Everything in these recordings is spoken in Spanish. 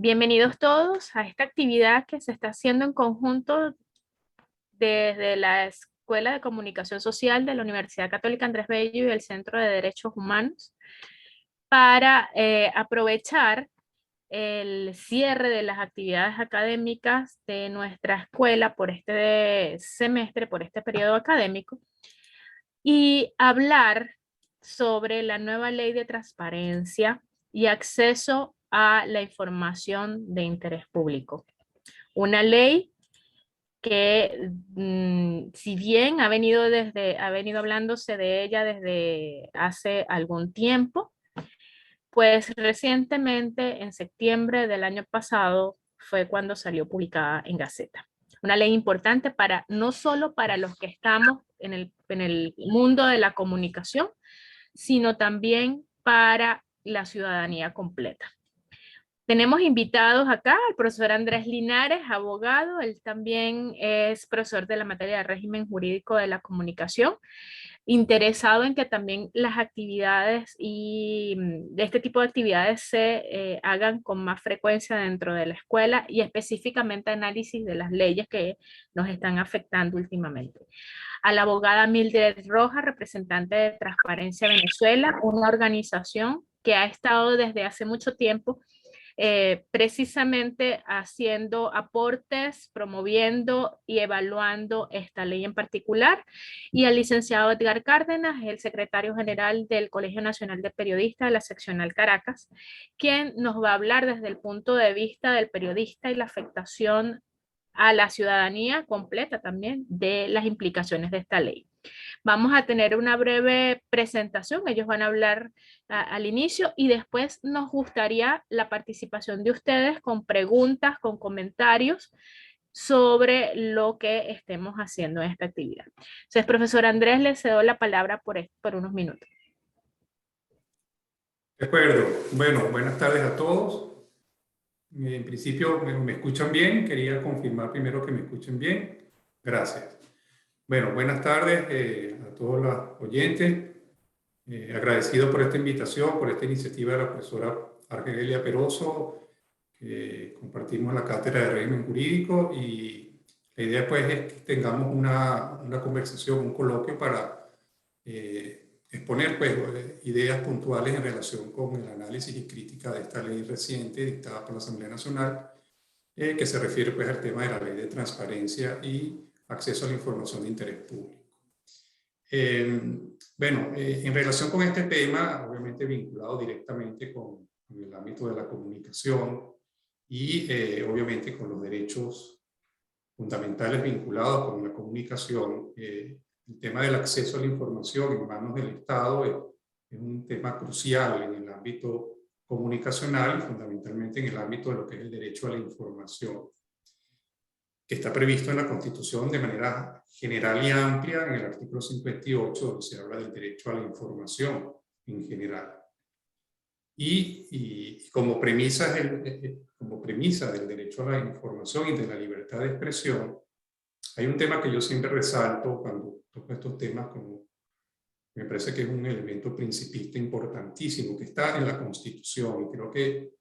Bienvenidos todos a esta actividad que se está haciendo en conjunto desde la Escuela de Comunicación Social de la Universidad Católica Andrés Bello y el Centro de Derechos Humanos para aprovechar el cierre de las actividades académicas de nuestra escuela por este semestre, por este periodo académico, y hablar sobre la nueva ley de transparencia y acceso a la información de interés público. Una ley que, si bien ha venido hablándose de ella desde hace algún tiempo, pues recientemente, en septiembre del año pasado, fue cuando salió publicada en Gaceta. Una ley importante para, no solo para los que estamos en el mundo de la comunicación, sino también para la ciudadanía completa. Tenemos invitados acá al profesor Andrés Linares, abogado. Él también es profesor de la materia de régimen jurídico de la comunicación, interesado en que también las actividades y de este tipo de actividades se hagan con más frecuencia dentro de la escuela y específicamente análisis de las leyes que nos están afectando últimamente. A la abogada Mildred Rojas, representante de Transparencia Venezuela, una organización que ha estado desde hace mucho tiempo precisamente haciendo aportes, promoviendo y evaluando esta ley en particular, y al licenciado Edgar Cárdenas, el secretario general del Colegio Nacional de Periodistas de la seccional Caracas, quien nos va a hablar desde el punto de vista del periodista y la afectación a la ciudadanía completa también de las implicaciones de esta ley. Vamos a tener una breve presentación, ellos van a hablar al inicio y después nos gustaría la participación de ustedes con preguntas, con comentarios sobre lo que estemos haciendo en esta actividad. Entonces, profesor Andrés, le cedo la palabra por unos minutos. De acuerdo. Bueno, buenas tardes a todos. En principio, ¿me escuchan bien? Quería confirmar primero que me escuchen bien. Gracias. Bueno, buenas tardes a todos los oyentes. Agradecido por esta invitación, por esta iniciativa de la profesora Argelia Peroso, que compartimos la cátedra de régimen jurídico, y la idea pues es que tengamos una conversación, un coloquio para exponer pues, ideas puntuales en relación con el análisis y crítica de esta ley reciente dictada por la Asamblea Nacional, que se refiere pues, al tema de la ley de transparencia y acceso a la información de interés público. En relación con este tema, obviamente vinculado directamente con el ámbito de la comunicación y obviamente con los derechos fundamentales vinculados con la comunicación, el tema del acceso a la información en manos del Estado es un tema crucial en el ámbito comunicacional y fundamentalmente en el ámbito de lo que es el derecho a la información, que está previsto en la Constitución de manera general y amplia en el artículo 58, donde se habla del derecho a la información en general. Y como premisa del derecho a la información y de la libertad de expresión, hay un tema que yo siempre resalto cuando toco estos temas, como me parece que es un elemento principista importantísimo que está en la Constitución, y creo que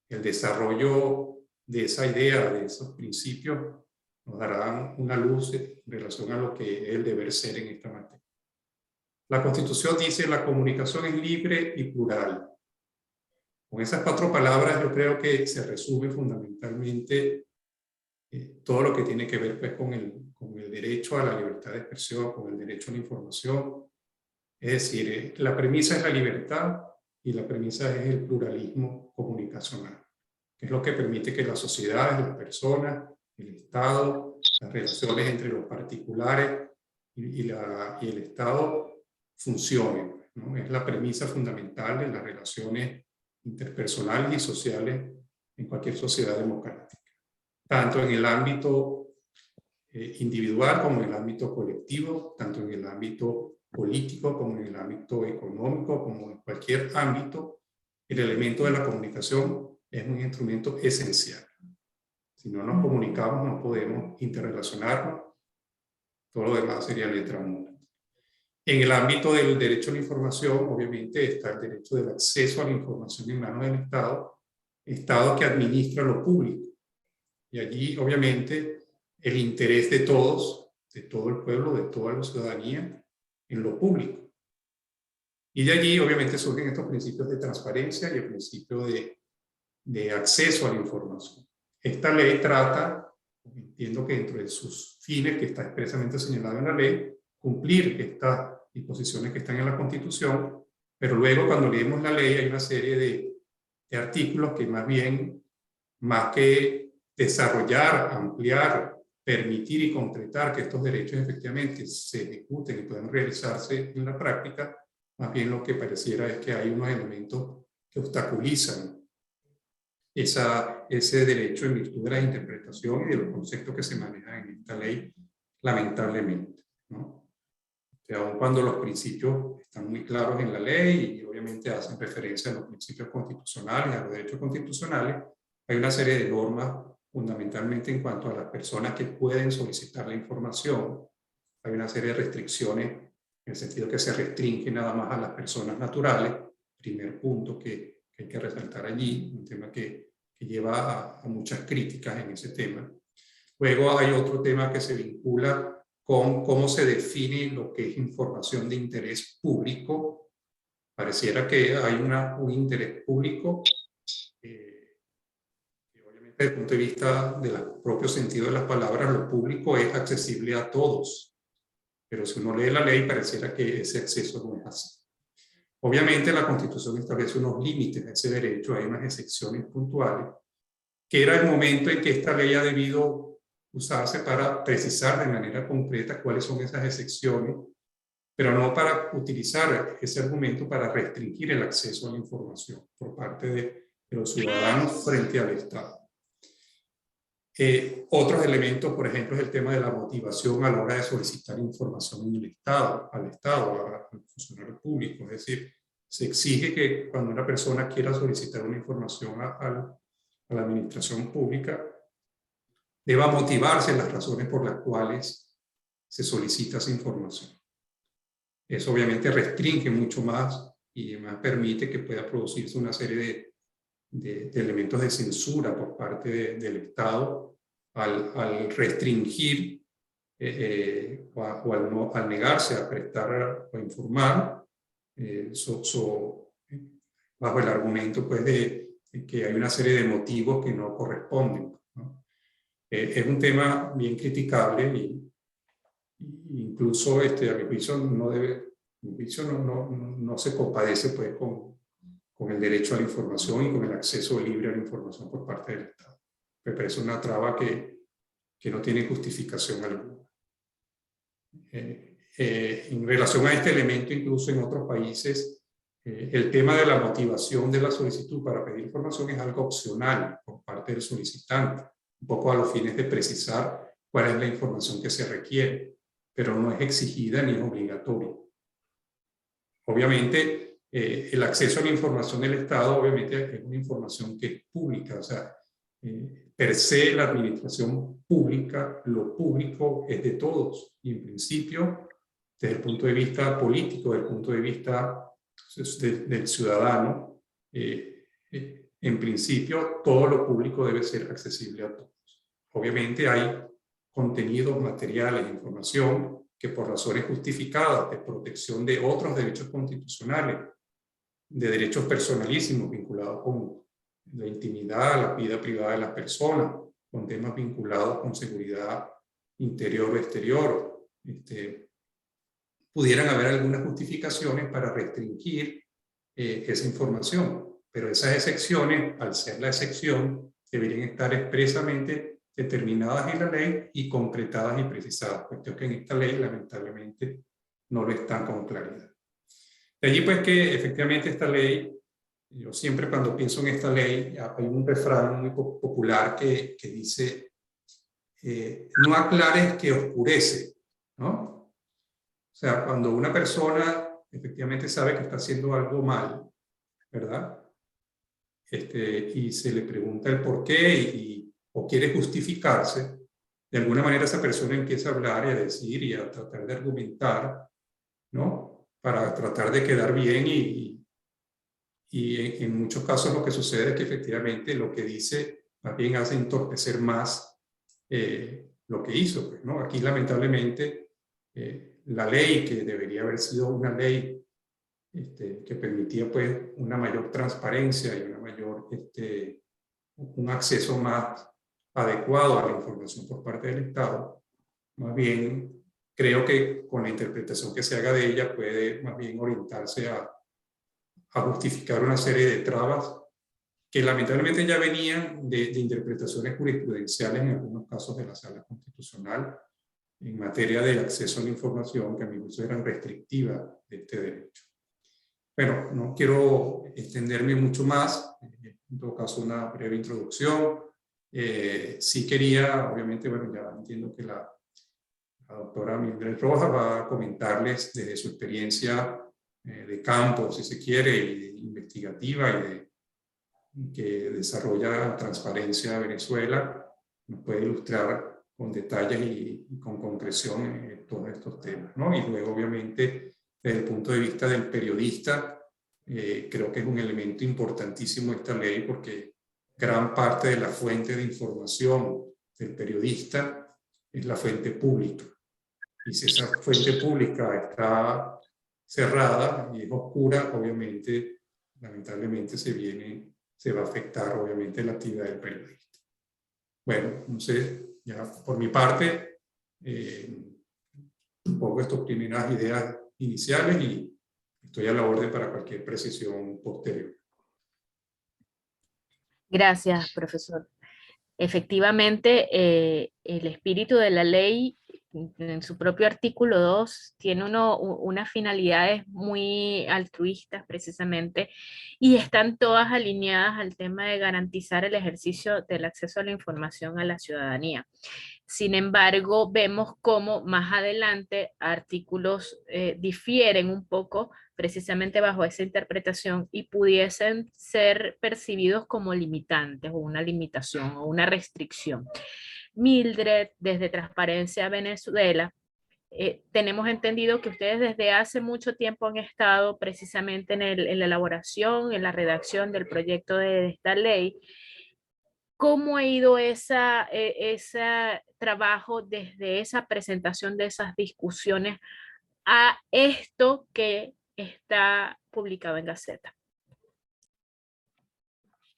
el desarrollo de esa idea, de esos principios, nos dará una luz en relación a lo que es el deber ser en esta materia. La Constitución dice: la comunicación es libre y plural. Con esas 4 palabras yo creo que se resume fundamentalmente todo lo que tiene que ver pues, con el derecho a la libertad de expresión, con el derecho a la información. Es decir, la premisa es la libertad y la premisa es el pluralismo comunicacional, que es lo que permite que las sociedades, las personas, el Estado, las relaciones entre los particulares y el Estado funcionen, ¿no? Es la premisa fundamental de las relaciones interpersonales y sociales en cualquier sociedad democrática, tanto en el ámbito individual como en el ámbito colectivo, tanto en el ámbito político como en el ámbito económico, como en cualquier ámbito. El elemento de la comunicación es un instrumento esencial. Si no nos comunicamos, no podemos interrelacionarnos. Todo lo demás sería letra muda. En el ámbito del derecho a la información, obviamente está el derecho del acceso a la información en manos del Estado, Estado que administra lo público. Y allí, obviamente, el interés de todos, de todo el pueblo, de toda la ciudadanía, en lo público. Y de allí, obviamente, surgen estos principios de transparencia y el principio de acceso a la información. Esta ley trata, entiendo que dentro de sus fines, que está expresamente señalado en la ley, cumplir estas disposiciones que están en la Constitución, pero luego cuando leemos la ley hay una serie de artículos que más que desarrollar, ampliar, permitir y concretar que estos derechos efectivamente se ejecuten y puedan realizarse en la práctica, más bien lo que pareciera es que hay unos elementos que obstaculizan ese derecho en virtud de la interpretación y de los conceptos que se manejan en esta ley, lamentablemente, ¿no? Aun cuando los principios están muy claros en la ley y obviamente hacen referencia a los principios constitucionales, a los derechos constitucionales, hay una serie de normas fundamentalmente en cuanto a las personas que pueden solicitar la información. Hay una serie de restricciones en el sentido que se restringe nada más a las personas naturales. Primer punto que hay que resaltar allí, un tema que lleva a muchas críticas en ese tema. Luego hay otro tema que se vincula con cómo se define lo que es información de interés público. Pareciera que hay un interés público, obviamente desde el punto de vista del propio sentido de las palabras, lo público es accesible a todos. Pero si uno lee la ley, pareciera que ese acceso no es así. Obviamente la Constitución establece unos límites a ese derecho, hay unas excepciones puntuales, que era el momento en que esta ley ha debido usarse para precisar de manera concreta cuáles son esas excepciones, pero no para utilizar ese argumento para restringir el acceso a la información por parte de los ciudadanos frente al Estado. Otros elementos, por ejemplo, es el tema de la motivación a la hora de solicitar información en el Estado, al funcionario público. Es decir, se exige que cuando una persona quiera solicitar una información a la administración pública, deba motivarse las razones por las cuales se solicita esa información. Eso obviamente restringe mucho más y además permite que pueda producirse una serie de elementos de censura por parte del Estado al restringir o al negarse a prestar o a informar bajo el argumento pues, de que hay una serie de motivos que no corresponden, ¿no? Es un tema bien criticable y incluso a mi juicio no se compadece pues, con el derecho a la información y con el acceso libre a la información por parte del Estado. Me parece una traba que no tiene justificación alguna. En relación a este elemento, incluso en otros países, el tema de la motivación de la solicitud para pedir información es algo opcional por parte del solicitante, un poco a los fines de precisar cuál es la información que se requiere, pero no es exigida ni es obligatoria. Obviamente, el acceso a la información del Estado, obviamente, es una información que es pública, o sea, per se la administración pública, lo público es de todos, y en principio, desde el punto de vista político, desde el punto de vista del ciudadano, en principio, todo lo público debe ser accesible a todos. Obviamente hay contenidos, materiales, información que por razones justificadas de protección de otros derechos constitucionales, de derechos personalísimos vinculados con la intimidad, la vida privada de las personas, con temas vinculados con seguridad interior o exterior, pudieran haber algunas justificaciones para restringir esa información, pero esas excepciones, al ser la excepción, deberían estar expresamente determinadas en la ley y concretadas y precisadas, cuestión que en esta ley lamentablemente no lo están con claridad. De allí pues que efectivamente esta ley, yo siempre cuando pienso en esta ley, hay un refrán muy popular que dice, no aclares que oscurece, ¿no? O sea, cuando una persona efectivamente sabe que está haciendo algo mal, ¿verdad? Y se le pregunta el por qué o quiere justificarse, de alguna manera esa persona empieza a hablar y a decir y a tratar de argumentar, ¿no? Para tratar de quedar bien y y en muchos casos lo que sucede es que efectivamente lo que dice más bien hace entorpecer más lo que hizo. Pues, ¿no? Aquí lamentablemente la ley, que debería haber sido una ley que permitía pues una mayor transparencia y una mayor, un acceso más adecuado a la información por parte del Estado, más bien creo que con la interpretación que se haga de ella puede más bien orientarse a justificar una serie de trabas que lamentablemente ya venían de interpretaciones jurisprudenciales en algunos casos de la Sala Constitucional en materia de acceso a la información, que a mi juicio eran restrictivas de este derecho. Bueno, no quiero extenderme mucho más, en todo caso una breve introducción. Sí quería, obviamente, bueno, ya entiendo que la doctora Mildred Rojas va a comentarles desde su experiencia de campo, si se quiere, y investigativa y que desarrolla Transparencia Venezuela, nos puede ilustrar con detalles y con concreción todos estos temas, ¿no? Y luego, obviamente, desde el punto de vista del periodista, creo que es un elemento importantísimo esta ley porque gran parte de la fuente de información del periodista es la fuente pública. Y si esa fuente pública está cerrada y es oscura, obviamente, lamentablemente se va a afectar obviamente la actividad del periodista. Bueno, no sé, ya por mi parte, pongo estas primeras ideas iniciales y estoy a la orden para cualquier precisión posterior. Gracias, profesor. Efectivamente, el espíritu de la ley, en su propio artículo 2, tiene unas finalidades muy altruistas precisamente, y están todas alineadas al tema de garantizar el ejercicio del acceso a la información a la ciudadanía. Sin embargo, vemos cómo más adelante artículos difieren un poco precisamente bajo esa interpretación y pudiesen ser percibidos como limitantes o una limitación o una restricción. Mildred, desde Transparencia Venezuela, tenemos entendido que ustedes desde hace mucho tiempo han estado precisamente en la elaboración, en la redacción del proyecto de esta ley. ¿Cómo ha ido ese trabajo desde esa presentación de esas discusiones a esto que está publicado en Gaceta?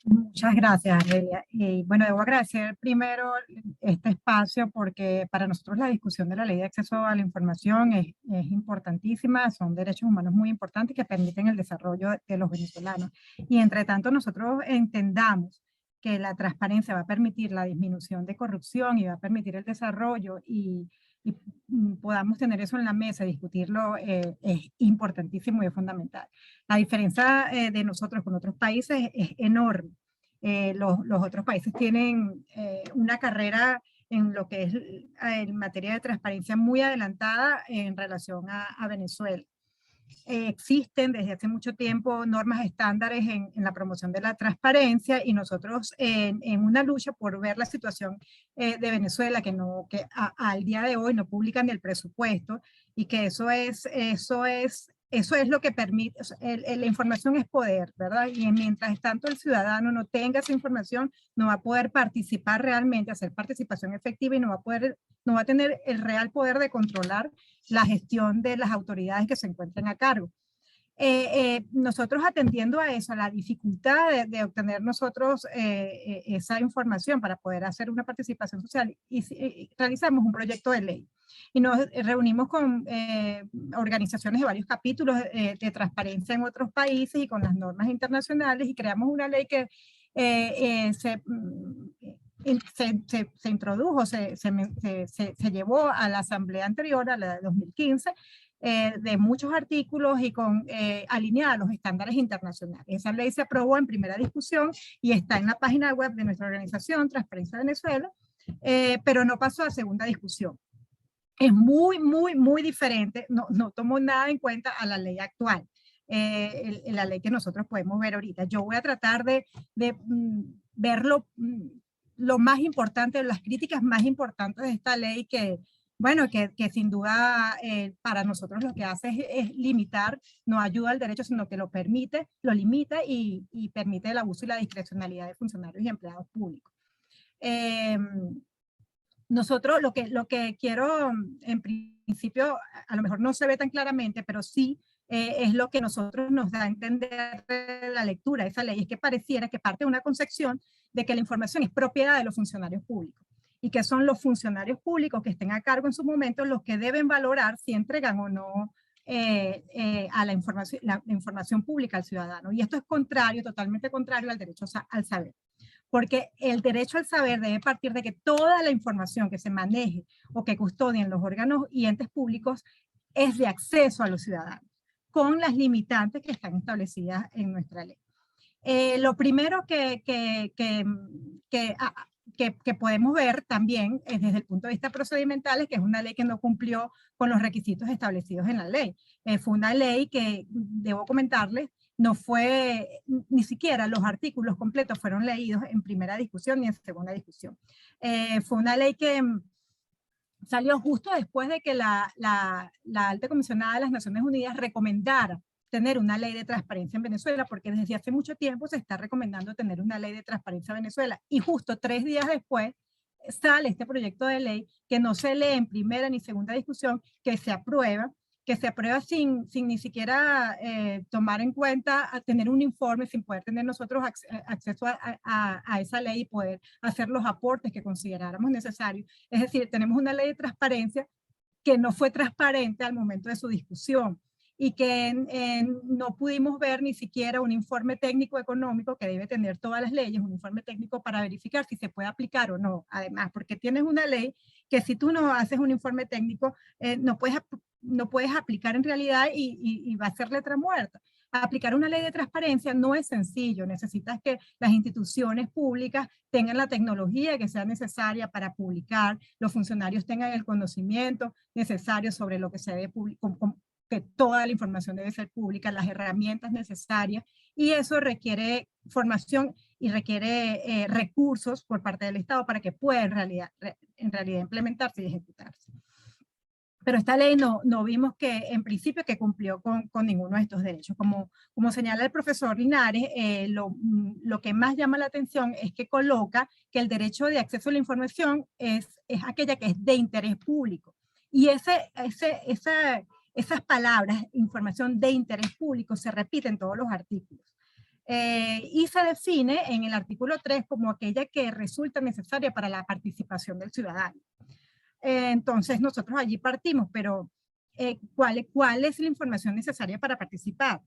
Muchas gracias, Argelia. Y bueno, debo agradecer primero este espacio porque para nosotros la discusión de la ley de acceso a la información es importantísima, son derechos humanos muy importantes que permiten el desarrollo de los venezolanos. Y entre tanto nosotros entendamos que la transparencia va a permitir la disminución de corrupción y va a permitir el desarrollo y podamos tener eso en la mesa y discutirlo es importantísimo y es fundamental. La diferencia de nosotros con otros países es enorme. Los otros países tienen una carrera en lo que es en materia de transparencia muy adelantada en relación a Venezuela. Existen desde hace mucho tiempo normas estándares en la promoción de la transparencia y nosotros en una lucha por ver la situación de Venezuela que al día de hoy no publican el presupuesto y que eso es lo que permite, o sea, la información es poder, ¿verdad? Y mientras tanto el ciudadano no tenga esa información, no va a poder participar realmente, hacer participación efectiva y no va a tener el real poder de controlar la gestión de las autoridades que se encuentren a cargo. Nosotros atendiendo a eso, a la dificultad de obtener nosotros esa información para poder hacer una participación social, y realizamos un proyecto de ley. Y nos reunimos con organizaciones de varios capítulos de transparencia en otros países y con las normas internacionales y creamos una ley que se introdujo, se llevó a la asamblea anterior, a la de 2015, de muchos artículos y alineada a los estándares internacionales. Esa ley se aprobó en primera discusión y está en la página web de nuestra organización, Transparencia Venezuela, pero no pasó a segunda discusión. Es muy diferente, no tomó nada en cuenta a la ley actual, la ley que nosotros podemos ver ahorita. Yo voy a tratar de ver lo más importante, las críticas más importantes de esta ley que bueno, que sin duda para nosotros lo que hace es limitar, no ayuda al derecho, sino que lo permite, lo limita y permite el abuso y la discrecionalidad de funcionarios y empleados públicos. Nosotros lo que quiero, en principio, a lo mejor no se ve tan claramente, pero sí es lo que nosotros nos da a entender de la lectura de esa ley, es que pareciera que parte de una concepción de que la información es propiedad de los funcionarios públicos y que son los funcionarios públicos que estén a cargo en su momento los que deben valorar si entregan o no a la información pública al ciudadano. Y esto es contrario, totalmente contrario al derecho al saber. Porque el derecho al saber debe partir de que toda la información que se maneje o que custodien los órganos y entes públicos es de acceso a los ciudadanos, con las limitantes que están establecidas en nuestra ley. Lo primero que podemos ver también es desde el punto de vista procedimental, es que es una ley que no cumplió con los requisitos establecidos en la ley. Fue una ley que, debo comentarles, no fue, ni siquiera los artículos completos fueron leídos en primera discusión ni en segunda discusión. Fue una ley que salió justo después de que la alta comisionada de las Naciones Unidas recomendara tener una ley de transparencia en Venezuela, porque desde hace mucho tiempo se está recomendando tener una ley de transparencia en Venezuela. Y justo 3 días después sale este proyecto de ley que no se lee en primera ni segunda discusión, que se aprueba sin ni siquiera tomar en cuenta, a tener un informe, sin poder tener nosotros acceso a esa ley y poder hacer los aportes que consideráramos necesarios. Es decir, tenemos una ley de transparencia que no fue transparente al momento de su discusión y que no pudimos ver ni siquiera un informe técnico económico que debe tener todas las leyes, un informe técnico para verificar si se puede aplicar o no. Además, porque tienes una ley que si tú no haces un informe técnico, no puedes aplicar en realidad y va a ser letra muerta. Aplicar una ley de transparencia no es sencillo, necesitas que las instituciones públicas tengan la tecnología que sea necesaria para publicar, los funcionarios tengan el conocimiento necesario sobre lo que se debe publicar, que toda la información debe ser pública, las herramientas necesarias, y eso requiere formación y requiere recursos por parte del Estado para que pueda en realidad implementarse y ejecutarse. Pero esta ley no vimos que en principio que cumplió con ninguno de estos derechos. Como señala el profesor Linares, lo que más llama la atención es que coloca que el derecho de acceso a la información es aquella que es de interés público. Y esas palabras, información de interés público, se repiten en todos los artículos. Y se define en el artículo 3 como aquella que resulta necesaria para la participación del ciudadano. Entonces nosotros allí partimos, pero ¿cuál es la información necesaria para participar?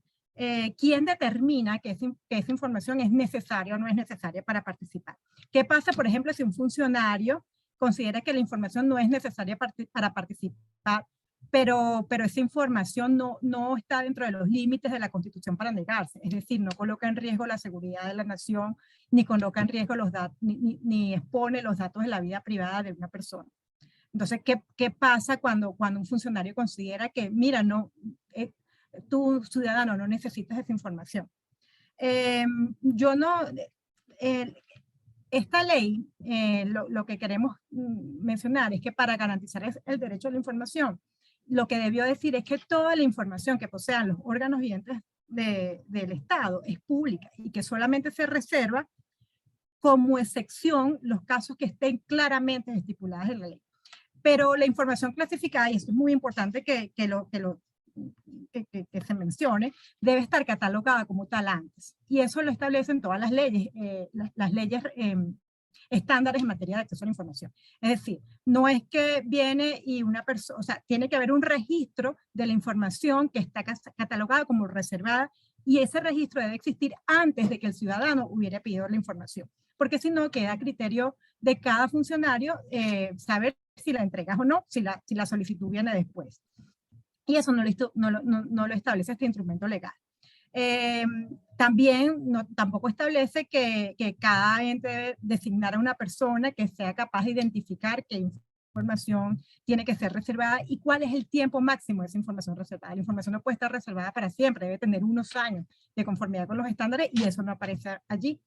¿Quién determina que esa información es necesaria o no es necesaria para participar? ¿Qué pasa, por ejemplo, si un funcionario considera que la información no es necesaria para participar, pero esa información no está dentro de los límites de la Constitución para negarse? Es decir, no coloca en riesgo la seguridad de la nación, ni coloca en riesgo los datos, ni expone los datos de la vida privada de una persona. Entonces, ¿qué pasa cuando un funcionario considera que, mira, tú ciudadano no necesitas esa información? Esta ley, lo que queremos mencionar es que para garantizar el derecho a la información, lo que debió decir es que toda la información que posean los órganos y entes del Estado es pública y que solamente se reserva como excepción los casos que estén claramente estipulados en la ley. Pero la información clasificada, y esto es muy importante que se mencione, debe estar catalogada como tal antes. Y eso lo establecen todas las leyes, las leyes estándares en materia de acceso a la información. Es decir, no es que viene y una persona, o sea, tiene que haber un registro de la información que está catalogada como reservada, y ese registro debe existir antes de que el ciudadano hubiera pedido la información. Porque si no, queda a criterio de cada funcionario saber si la entregas o no, si la solicitud viene después. Y eso no lo establece este instrumento legal. También tampoco establece que cada ente debe designar a una persona que sea capaz de identificar qué información tiene que ser reservada y cuál es el tiempo máximo de esa información reservada. La información no puede estar reservada para siempre, debe tener unos años de conformidad con los estándares y eso no aparece allí.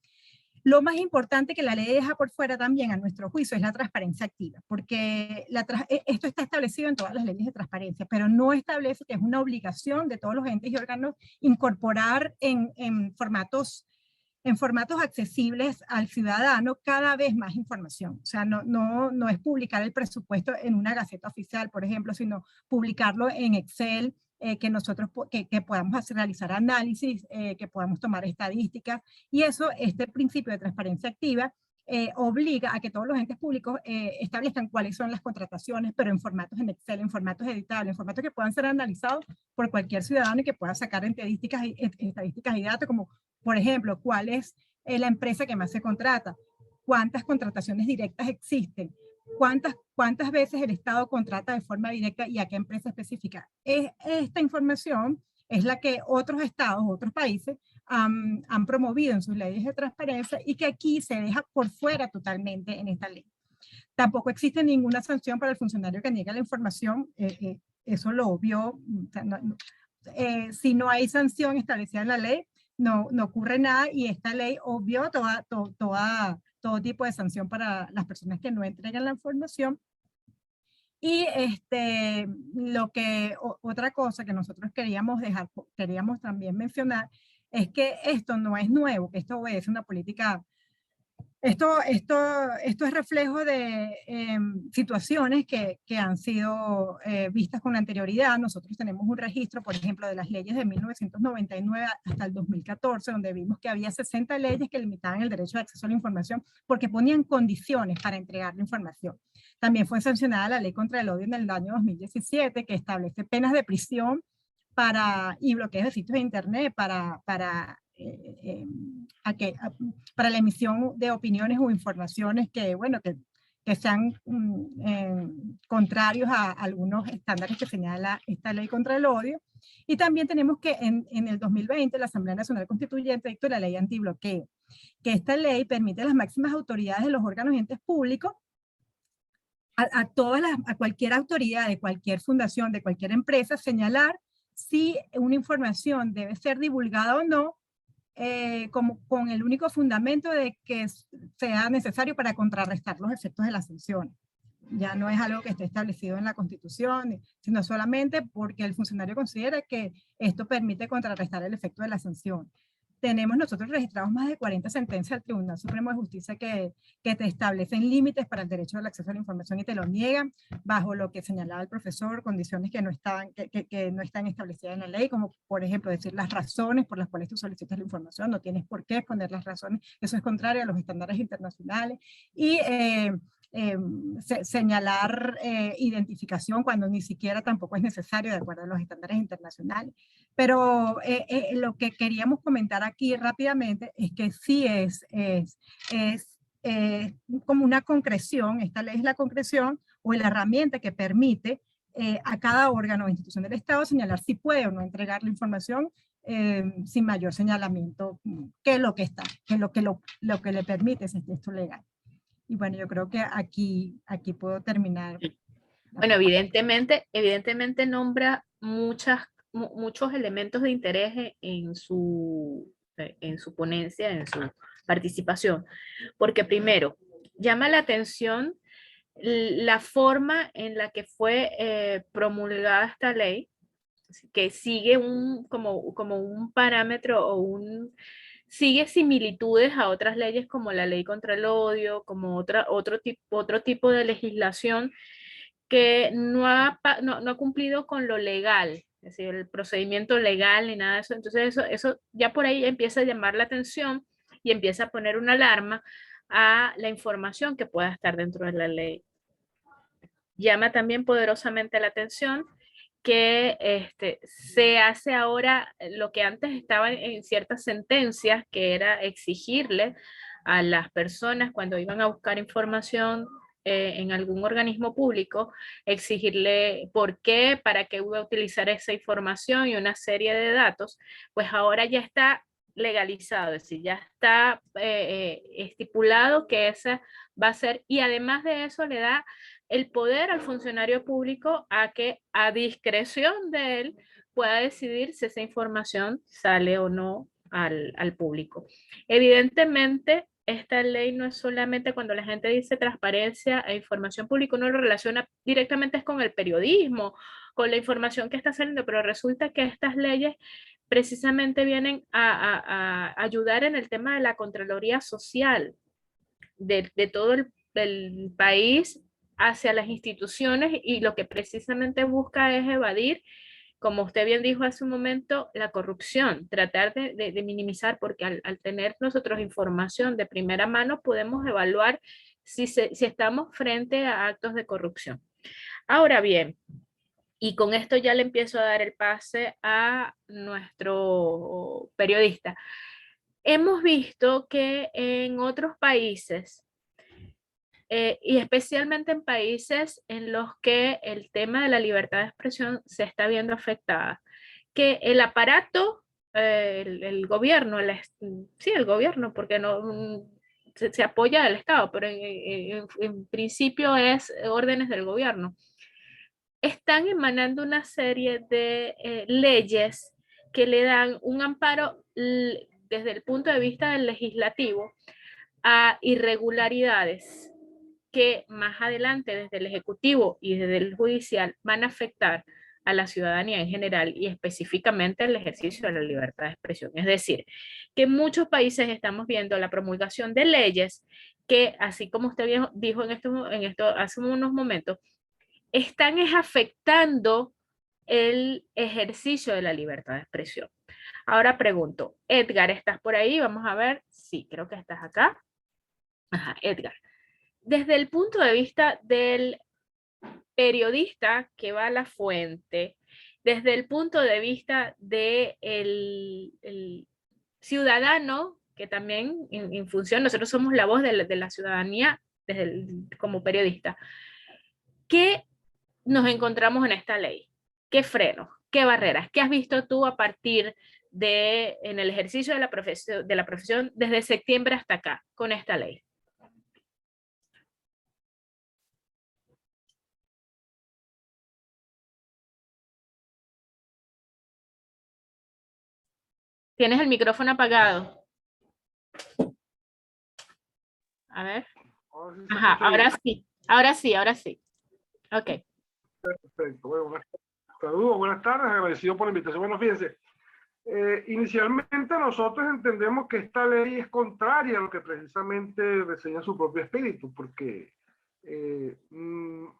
Lo más importante que la ley deja por fuera también, a nuestro juicio, es la transparencia activa, porque esto está establecido en todas las leyes de transparencia, pero no establece que es una obligación de todos los entes y órganos incorporar en formatos accesibles al ciudadano cada vez más información. O sea, no es publicar el presupuesto en una gaceta oficial, por ejemplo, sino publicarlo en Excel, que nosotros que podamos realizar análisis, que podamos tomar estadísticas, y eso, este principio de transparencia activa, obliga a que todos los entes públicos establezcan cuáles son las contrataciones, pero en formatos en Excel, en formatos editables, en formatos que puedan ser analizados por cualquier ciudadano y que pueda sacar estadísticas y datos, como por ejemplo, cuál es la empresa que más se contrata, cuántas contrataciones directas existen, cuántas veces el Estado contrata de forma directa y a qué empresa específica. Esta información es la que otros estados, otros países han promovido en sus leyes de transparencia y que aquí se deja por fuera totalmente en esta ley. Tampoco existe ninguna sanción para el funcionario que niega la información, eso lo obvió. O sea, si no hay sanción establecida en la ley, no ocurre nada, y esta ley obvió todo tipo de sanción para las personas que no entregan la información. Y otra cosa que nosotros queríamos también mencionar, es que esto no es nuevo, que esto obedece una política. Esto es reflejo de situaciones que han sido vistas con anterioridad. Nosotros tenemos un registro, por ejemplo, de las leyes de 1999 hasta el 2014, donde vimos que había 60 leyes que limitaban el derecho de acceso a la información porque ponían condiciones para entregar la información. También fue sancionada la ley contra el odio en el año 2017, que establece penas de prisión y bloqueos de sitios de internet para la emisión de opiniones o informaciones que sean contrarios a algunos estándares que señala esta ley contra el odio. Y también tenemos que en el 2020 la Asamblea Nacional Constituyente dictó la ley antibloqueo, que esta ley permite a las máximas autoridades de los órganos y entes públicos, a cualquier autoridad de cualquier fundación, de cualquier empresa, señalar si una información debe ser divulgada o no, como con el único fundamento de que sea necesario para contrarrestar los efectos de la sanción. Ya no es algo que esté establecido en la Constitución, sino solamente porque el funcionario considera que esto permite contrarrestar el efecto de la sanción. Tenemos nosotros registrados más de 40 sentencias del Tribunal Supremo de Justicia que te establecen límites para el derecho al acceso a la información y te lo niegan bajo lo que señalaba el profesor, condiciones que no están establecidas en la ley, como por ejemplo decir las razones por las cuales tú solicitas la información. No tienes por qué poner las razones, eso es contrario a los estándares internacionales. Y señalar identificación cuando ni siquiera tampoco es necesario de acuerdo a los estándares internacionales. Pero lo que queríamos comentar aquí rápidamente es que sí es como una concreción. Esta ley es la concreción o la herramienta que permite a cada órgano o institución del Estado señalar si puede o no entregar la información sin mayor señalamiento que lo que le permite ese texto legal. Y bueno, yo creo que aquí puedo terminar. Bueno, evidentemente nombra muchos elementos de interés en su ponencia, en su participación, porque primero, llama la atención la forma en la que fue promulgada esta ley, que sigue como un parámetro sigue similitudes a otras leyes como la ley contra el odio, como otro tipo de legislación que no ha cumplido con lo legal, es decir, el procedimiento legal ni nada de eso. Entonces eso ya por ahí empieza a llamar la atención y empieza a poner una alarma a la información que pueda estar dentro de la ley. Llama también poderosamente la atención que se hace ahora lo que antes estaba en ciertas sentencias, que era exigirle a las personas cuando iban a buscar información en algún organismo público, exigirle por qué, para qué iba a utilizar esa información y una serie de datos. Pues ahora ya está legalizado, es decir, ya está estipulado que esa va a ser, y además de eso le da el poder al funcionario público a que a discreción de él pueda decidir si esa información sale o no al público. Evidentemente, esta ley no es solamente cuando la gente dice transparencia e información pública, uno lo relaciona directamente es con el periodismo, con la información que está saliendo, pero resulta que estas leyes precisamente vienen a ayudar en el tema de la Contraloría Social de todo el país hacia las instituciones y lo que precisamente busca es evadir, como usted bien dijo hace un momento, la corrupción, tratar de minimizar, porque al tener nosotros información de primera mano podemos evaluar si estamos frente a actos de corrupción. Ahora bien, y con esto ya le empiezo a dar el pase a nuestro periodista. Hemos visto que en otros países, y especialmente en países en los que el tema de la libertad de expresión se está viendo afectada, que el aparato, el gobierno, sí, el gobierno, porque no se apoya al Estado, pero en principio es órdenes del gobierno, están emanando una serie de leyes que le dan un amparo desde el punto de vista del legislativo a irregularidades que más adelante desde el Ejecutivo y desde el Judicial van a afectar a la ciudadanía en general y específicamente el ejercicio de la libertad de expresión. Es decir, que en muchos países estamos viendo la promulgación de leyes que, así como usted dijo en esto hace unos momentos, están afectando el ejercicio de la libertad de expresión. Ahora pregunto, Edgar, ¿estás por ahí? Vamos a ver. Sí, creo que estás acá. Ajá, Edgar. Desde el punto de vista del periodista que va a la fuente, desde el punto de vista del el ciudadano, que también en función, nosotros somos la voz de la ciudadanía como periodista, ¿qué nos encontramos en esta ley? ¿Qué frenos? ¿Qué barreras? ¿Qué has visto tú a partir en el ejercicio de la profesión desde septiembre hasta acá con esta ley? Tienes el micrófono apagado. A ver. Ajá, ahora sí. Ahora sí, ahora sí. Ok. Perfecto. Bueno, saludos, buenas tardes, agradecido por la invitación. Bueno, fíjense, inicialmente nosotros entendemos que esta ley es contraria a lo que precisamente reseña su propio espíritu, porque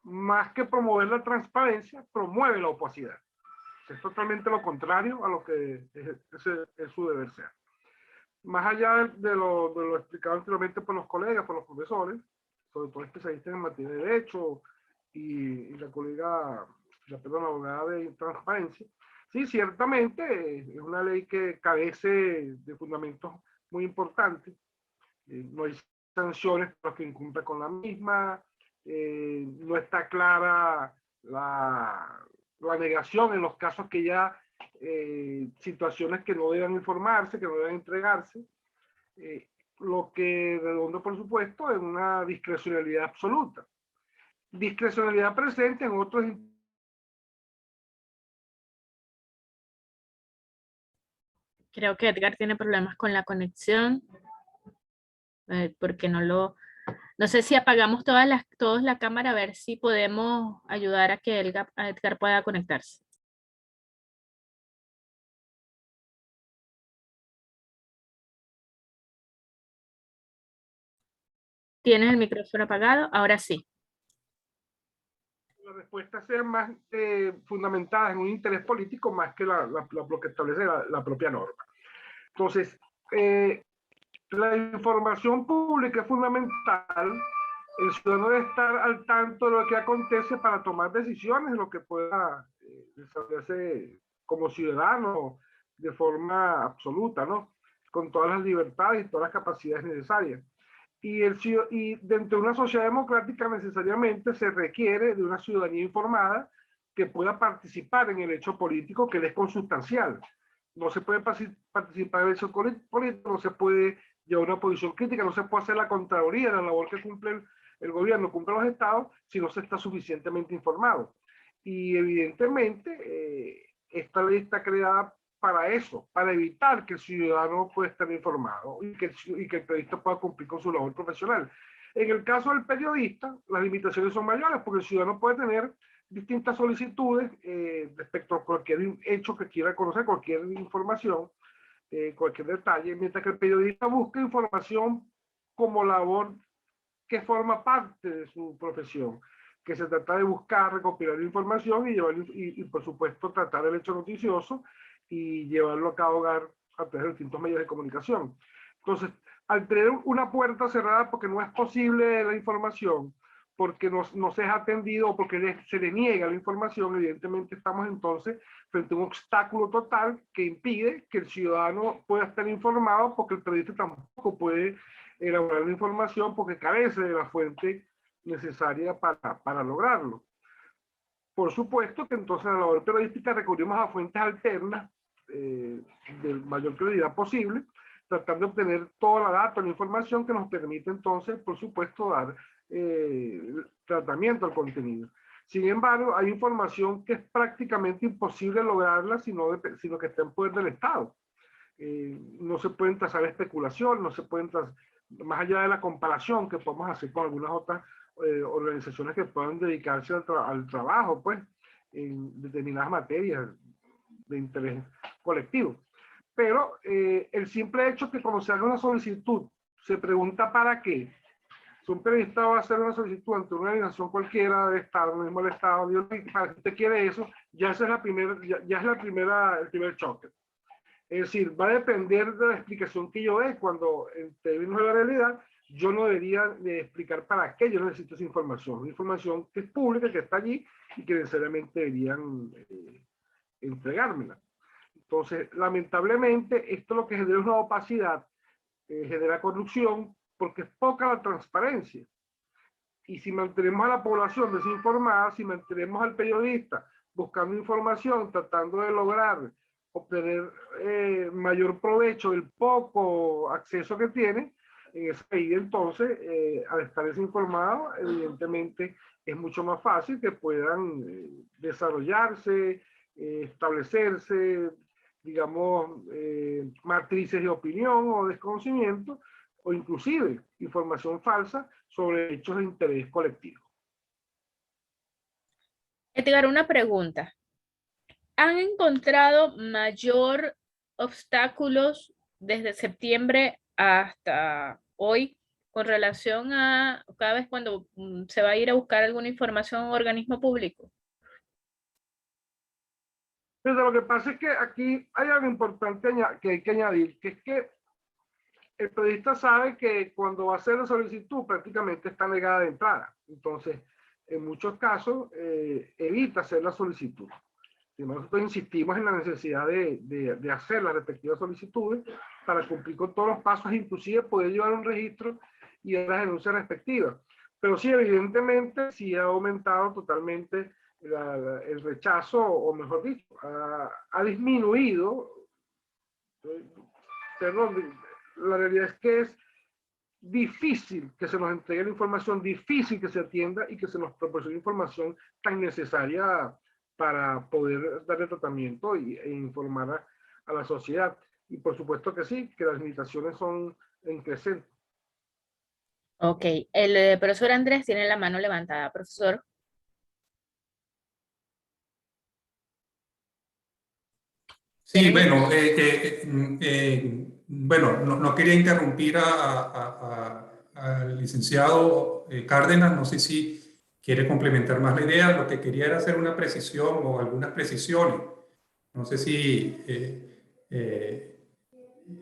más que promover la transparencia, promueve la opacidad. Es totalmente lo contrario a lo que es su deber ser. Más allá de lo explicado anteriormente por los colegas, por los profesores, sobre todo especialistas en materia de derecho y la colega, la abogada de transparencia, sí, ciertamente es una ley que carece de fundamentos muy importantes. No hay sanciones para los que incumplen con la misma, no está clara la negación en los casos que ya situaciones que no deben informarse, que no deben entregarse, lo que redunda, por supuesto, en una discrecionalidad absoluta. Discrecionalidad presente en otros. Creo que Edgar tiene problemas con la conexión, porque no sé si apagamos todos la cámara a ver si podemos ayudar a que Edgar pueda conectarse. ¿Tienes el micrófono apagado? Ahora sí. Las respuestas sean más fundamentadas en un interés político más que lo que establece la propia norma. Entonces, la información pública es fundamental. El ciudadano debe estar al tanto de lo que acontece para tomar decisiones, lo que pueda desarrollarse como ciudadano de forma absoluta, ¿no? Con todas las libertades y todas las capacidades necesarias. Y dentro de una sociedad democrática necesariamente se requiere de una ciudadanía informada que pueda participar en el hecho político, que es consustancial. No se puede participar en el hecho político, no se puede llevar una posición crítica, no se puede hacer la contraloría de la labor que cumple el gobierno, cumple los estados, si no se está suficientemente informado. Y evidentemente esta ley está creada para eso, para evitar que el ciudadano pueda estar informado y que el periodista pueda cumplir con su labor profesional. En el caso del periodista, las limitaciones son mayores porque el ciudadano puede tener distintas solicitudes respecto a cualquier hecho que quiera conocer, cualquier información, cualquier detalle, mientras que el periodista busca información como labor que forma parte de su profesión, que se trata de buscar, recopilar información y por supuesto tratar el hecho noticioso y llevarlo a cabo a través de distintos medios de comunicación. Entonces, al tener una puerta cerrada porque no es posible la información, porque no se es atendido o porque se le niega la información, evidentemente estamos entonces frente a un obstáculo total que impide que el ciudadano pueda estar informado, porque el periodista tampoco puede elaborar la información porque carece de la fuente necesaria para lograrlo. Por supuesto que entonces en la labor periodística recurrimos a fuentes alternas de mayor claridad posible, tratando de obtener toda la data, la información que nos permite entonces, por supuesto, dar tratamiento al contenido. Sin embargo, hay información que es prácticamente imposible lograrla sino que está en poder del Estado. No se pueden trazar especulación, no se pueden trazar, más allá de la comparación que podemos hacer con algunas otras organizaciones que puedan dedicarse al trabajo, pues, en determinadas materias de interés colectivo. Pero el simple hecho que cuando se haga una solicitud, se pregunta para qué. Si un periodista va a hacer una solicitud ante una organización cualquiera de Estado, no mismo el Estado, para que usted quiere eso, ya es el primer choque. Es decir, va a depender de la explicación que yo dé. Cuando en términos de la realidad, yo no debería de explicar para qué yo necesito esa información. Una información que es pública, que está allí y que necesariamente deberían entregármela. Entonces, lamentablemente, esto lo que genera es una opacidad, genera corrupción, porque es poca la transparencia. Y si mantenemos a la población desinformada, si mantenemos al periodista buscando información, tratando de lograr obtener mayor provecho del poco acceso que tiene, en ese país entonces, al estar desinformado, evidentemente es mucho más fácil que puedan desarrollarse, establecerse, digamos, matrices de opinión o desconocimiento, o inclusive información falsa sobre hechos de interés colectivo. Edgar, una pregunta. ¿Han encontrado mayor obstáculos desde septiembre hasta hoy con relación a cada vez cuando se va a ir a buscar alguna información a un organismo público? Pero lo que pasa es que aquí hay algo importante que hay que añadir, que es que el periodista sabe que cuando va a hacer la solicitud prácticamente está negada de entrada. Entonces, en muchos casos, evita hacer la solicitud. Nosotros insistimos en la necesidad de hacer las respectivas solicitudes para cumplir con todos los pasos, inclusive poder llevar un registro y las denuncias respectivas. Pero sí, evidentemente, sí ha aumentado totalmente el rechazo, o mejor dicho, ha disminuido. Perdón, la realidad es que es difícil que se nos entregue la información, difícil que se atienda y que se nos proporcione información tan necesaria para poder darle tratamiento e informar a la sociedad. Y por supuesto que sí, que las limitaciones son en creciente. Ok, el profesor Andrés tiene la mano levantada. Profesor. Sí, bueno, bueno, no quería interrumpir al licenciado Cárdenas, no sé si quiere complementar más la idea. Lo que quería era hacer una precisión o algunas precisiones. No sé si el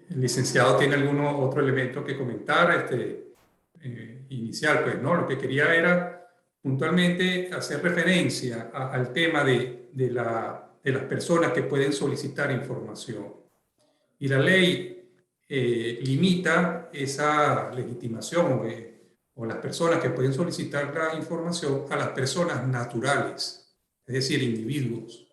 licenciado tiene algún otro elemento que comentar inicial. Pues no, lo que quería era puntualmente hacer referencia al tema de las personas que pueden solicitar información. Y la ley limita esa legitimación o las personas que pueden solicitar la información a las personas naturales, es decir, individuos,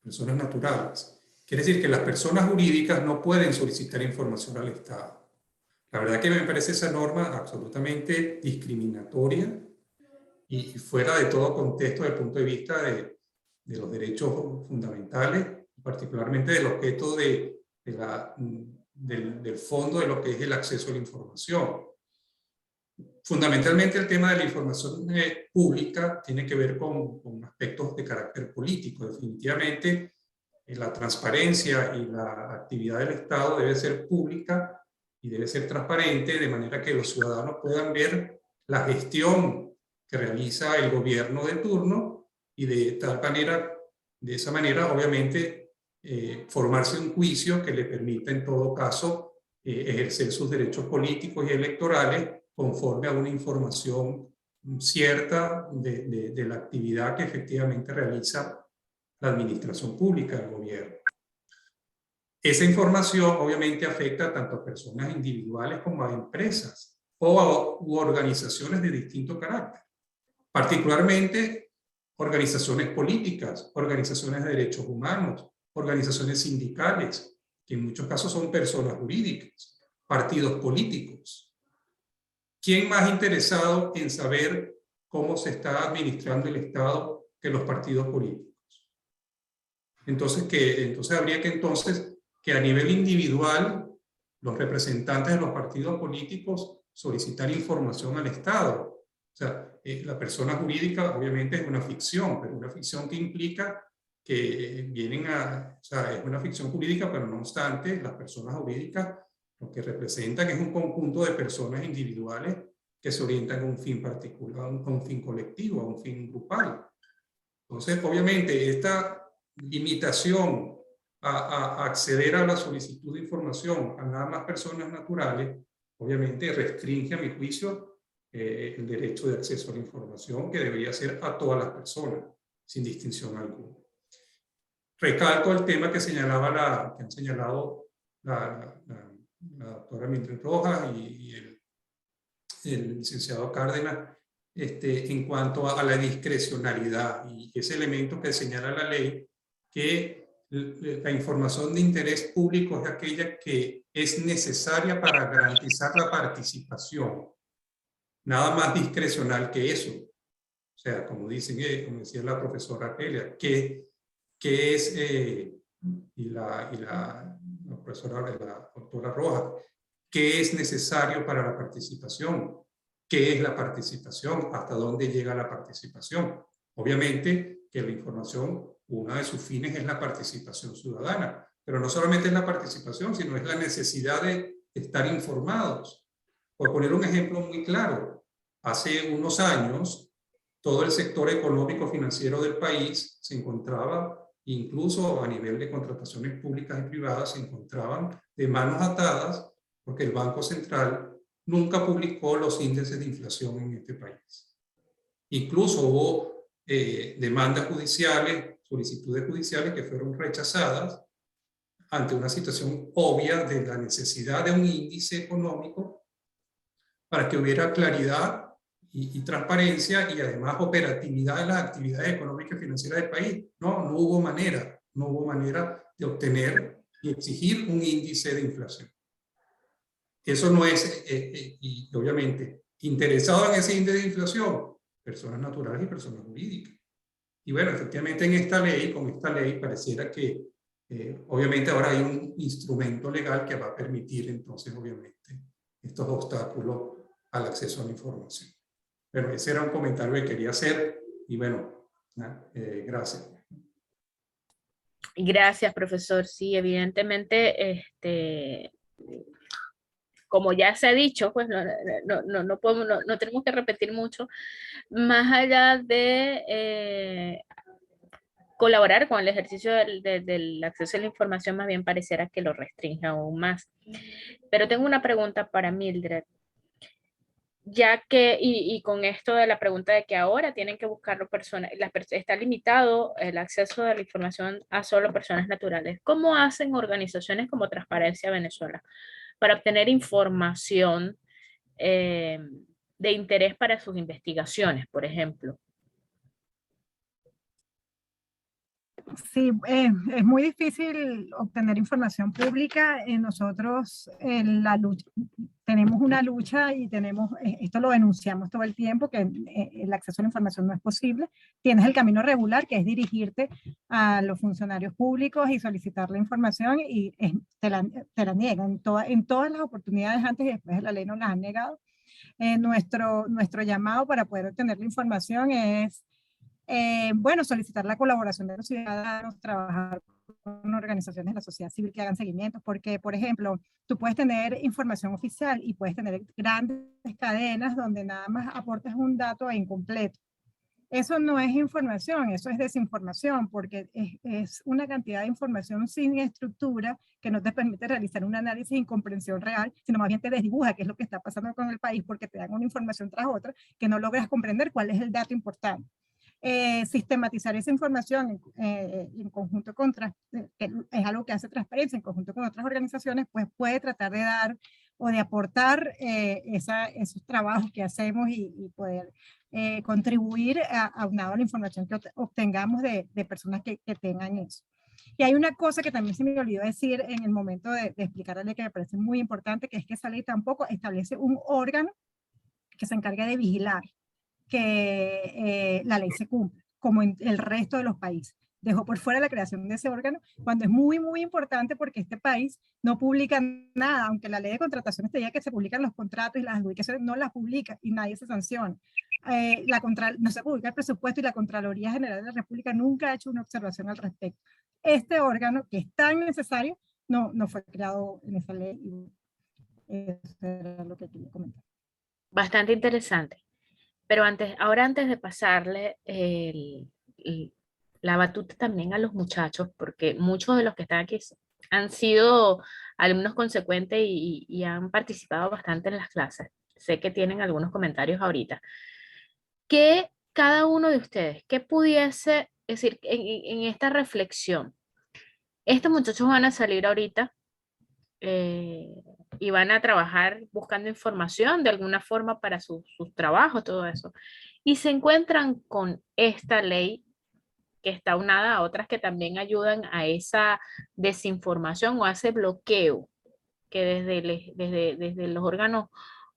personas naturales. Quiere decir que las personas jurídicas no pueden solicitar información al Estado. La verdad que me parece esa norma absolutamente discriminatoria y fuera de todo contexto desde el punto de vista de los derechos fundamentales particularmente del objeto del fondo de lo que es el acceso a la información. Fundamentalmente el tema de la información pública tiene que ver con aspectos de carácter político. Definitivamente la transparencia y la actividad del Estado debe ser pública y debe ser transparente, de manera que los ciudadanos puedan ver la gestión que realiza el gobierno de turno y de esa manera, obviamente, formarse un juicio que le permita, en todo caso, ejercer sus derechos políticos y electorales conforme a una información cierta de la actividad que efectivamente realiza la administración pública del gobierno. Esa información obviamente afecta tanto a personas individuales como a empresas u organizaciones de distinto carácter, particularmente organizaciones políticas, organizaciones de derechos humanos, organizaciones sindicales, que en muchos casos son personas jurídicas, partidos políticos. ¿Quién más interesado en saber cómo se está administrando el Estado que los partidos políticos? Entonces habría que a nivel individual los representantes de los partidos políticos solicitar información al Estado. O sea, la persona jurídica obviamente es una ficción, pero una ficción que implica que o sea, es una ficción jurídica, pero no obstante, las personas jurídicas lo que representan es un conjunto de personas individuales que se orientan a un fin particular, a un fin colectivo, a un fin grupal. Entonces, obviamente, esta limitación a acceder a la solicitud de información a nada más personas naturales, obviamente restringe, a mi juicio, el derecho de acceso a la información, que debería ser a todas las personas, sin distinción alguna. Recalco el tema que han señalado la doctora Mildred Rojas y el licenciado Cárdenas, en cuanto a la discrecionalidad y ese elemento que señala la ley, que la información de interés público es aquella que es necesaria para garantizar la participación. Nada más discrecional que eso. O sea, como decía la profesora Argelia, que es, y la profesora, la doctora Rojas, ¿qué es necesario para la participación? ¿Qué es la participación? ¿Hasta dónde llega la participación? Obviamente que la información, uno de sus fines es la participación ciudadana, pero no solamente es la participación, sino es la necesidad de estar informados. Por poner un ejemplo muy claro, hace unos años todo el sector económico financiero del país se encontraba, incluso a nivel de contrataciones públicas y privadas, se encontraban de manos atadas porque el Banco Central nunca publicó los índices de inflación en este país. Incluso hubo demandas judiciales, solicitudes judiciales que fueron rechazadas ante una situación obvia de la necesidad de un índice económico para que hubiera claridad y transparencia y además operatividad de las actividades económicas y financieras del país. No hubo manera de obtener y exigir un índice de inflación. Eso no es, y obviamente, interesado en ese índice de inflación, personas naturales y personas jurídicas. Y bueno, efectivamente con esta ley pareciera que obviamente ahora hay un instrumento legal que va a permitir entonces obviamente estos obstáculos al acceso a la información. Bueno, ese era un comentario que quería hacer y bueno, gracias. Gracias, profesor. Sí, evidentemente, como ya se ha dicho, pues no tenemos que repetir mucho, más allá de colaborar con el ejercicio del acceso a la información, más bien pareciera que lo restringe aún más. Pero tengo una pregunta para Mildred. Ya que, y con esto de la pregunta de que ahora tienen que buscarlo personas, está limitado el acceso a la información a solo personas naturales. ¿Cómo hacen organizaciones como Transparencia Venezuela para obtener información de interés para sus investigaciones, por ejemplo? Sí, es muy difícil obtener información pública. Nosotros la lucha, tenemos una lucha y tenemos, esto lo denunciamos todo el tiempo, que el acceso a la información no es posible. Tienes el camino regular, que es dirigirte a los funcionarios públicos y solicitar la información y te la niegan. En todas las oportunidades antes y después de la ley nos las han negado. Nuestro llamado para poder obtener la información es bueno, solicitar la colaboración de los ciudadanos, trabajar con organizaciones de la sociedad civil que hagan seguimientos, porque, por ejemplo, tú puedes tener información oficial y puedes tener grandes cadenas donde nada más aportas un dato incompleto. Eso no es información, eso es desinformación, porque es una cantidad de información sin estructura que no te permite realizar un análisis y comprensión real, sino más bien te desdibuja qué es lo que está pasando con el país, porque te dan una información tras otra que no logras comprender cuál es el dato importante. Sistematizar esa información en conjunto que es algo que hace Transparencia, en conjunto con otras organizaciones, pues puede tratar de dar o de aportar esos trabajos que hacemos y poder contribuir aunado a la información que obtengamos de personas que tengan eso. Y hay una cosa que también se me olvidó decir en el momento de explicarle, que me parece muy importante, que es que esa ley tampoco establece un órgano que se encargue de vigilar que la ley se cumpla, como en el resto de los países. Dejó por fuera la creación de ese órgano, cuando es muy, muy importante, porque este país no publica nada, aunque la ley de contrataciones te diga que se publican los contratos y las adjudicaciones, no las publica y nadie se sanciona. No se publica el presupuesto y la Contraloría General de la República nunca ha hecho una observación al respecto. Este órgano, que es tan necesario, no fue creado en esa ley. Y eso era lo que quería comentar. Bastante interesante. Pero antes de pasarle la batuta también a los muchachos, porque muchos de los que están aquí han sido alumnos consecuentes y han participado bastante en las clases. Sé que tienen algunos comentarios ahorita. ¿Qué cada uno de ustedes, qué pudiese decir en esta reflexión? Estos muchachos van a salir ahorita eh, y van a trabajar buscando información de alguna forma para sus trabajos, todo eso. Y se encuentran con esta ley que está unada a otras que también ayudan a esa desinformación o a ese bloqueo que desde los órganos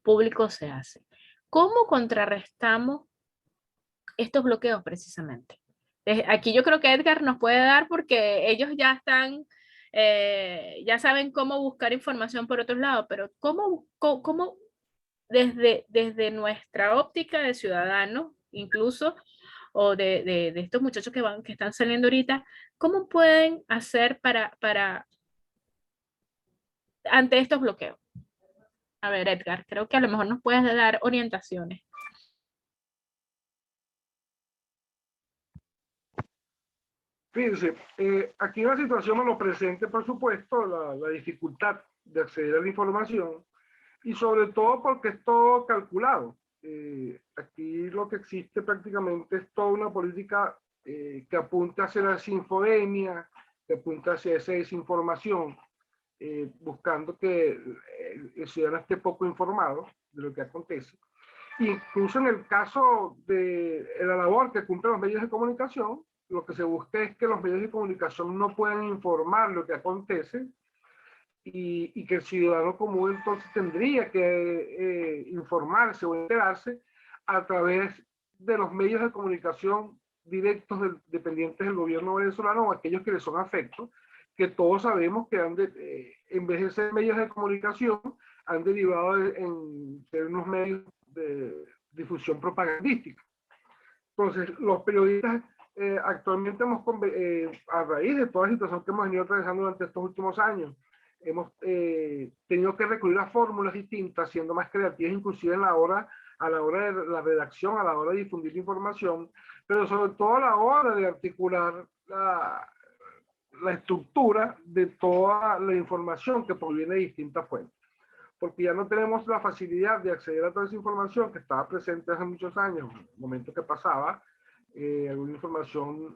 públicos se hace. ¿Cómo contrarrestamos estos bloqueos precisamente? Aquí yo creo que Edgar nos puede dar porque ellos ya están, ya saben cómo buscar información por otros lados, pero ¿cómo desde nuestra óptica de ciudadanos, incluso, o de estos muchachos que están saliendo ahorita, cómo pueden hacer ante estos bloqueos? A ver, Edgar, creo que a lo mejor nos puedes dar orientaciones. Fíjense, aquí la situación me lo presente, por supuesto, la dificultad de acceder a la información y sobre todo porque es todo calculado. Aquí lo que existe prácticamente es toda una política que apunta hacia la desinfodemia, que apunta hacia esa desinformación, buscando que el ciudadano esté poco informado de lo que acontece. Incluso en el caso de la labor que cumplen los medios de comunicación, lo que se busca es que los medios de comunicación no puedan informar lo que acontece y que el ciudadano común entonces tendría que informarse o enterarse a través de los medios de comunicación directos dependientes del gobierno venezolano o aquellos que le son afectos, que todos sabemos que en vez de ser medios de comunicación, han derivado en ser unos medios de difusión propagandística. Entonces, los periodistas actualmente a raíz de toda la situación que hemos venido atravesando durante estos últimos años, hemos tenido que recurrir a fórmulas distintas, siendo más creativas, inclusive a la hora de la redacción, a la hora de difundir la información, pero sobre todo a la hora de articular la estructura de toda la información que proviene de distintas fuentes. Porque ya no tenemos la facilidad de acceder a toda esa información que estaba presente hace muchos años, en el momento que pasaba alguna información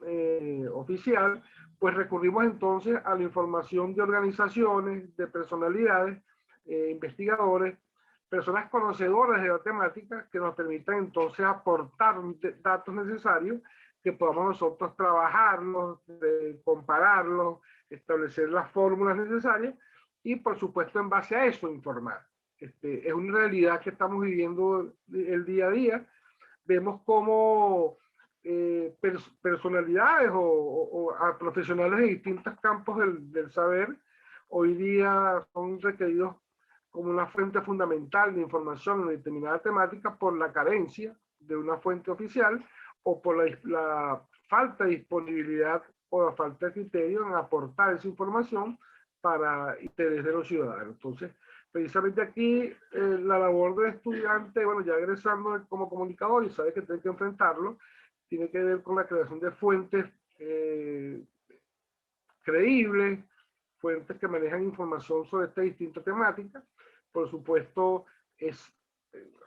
oficial, pues recurrimos entonces a la información de organizaciones, de personalidades, investigadores, personas conocedoras de la temática que nos permitan entonces aportar datos necesarios que podamos nosotros trabajarlos, compararlos, establecer las fórmulas necesarias y, por supuesto, en base a eso, informar. Es una realidad que estamos viviendo el día a día. Vemos cómo personalidades o a profesionales de distintos campos del saber hoy día son requeridos como una fuente fundamental de información en determinada temática por la carencia de una fuente oficial o por la falta de disponibilidad o la falta de criterio en aportar esa información para interés de los ciudadanos. Entonces, precisamente aquí la labor del estudiante, bueno, ya egresando como comunicador y sabe que tiene que enfrentarlo, tiene que ver con la creación de fuentes creíbles, fuentes que manejan información sobre esta distinta temática. Por supuesto,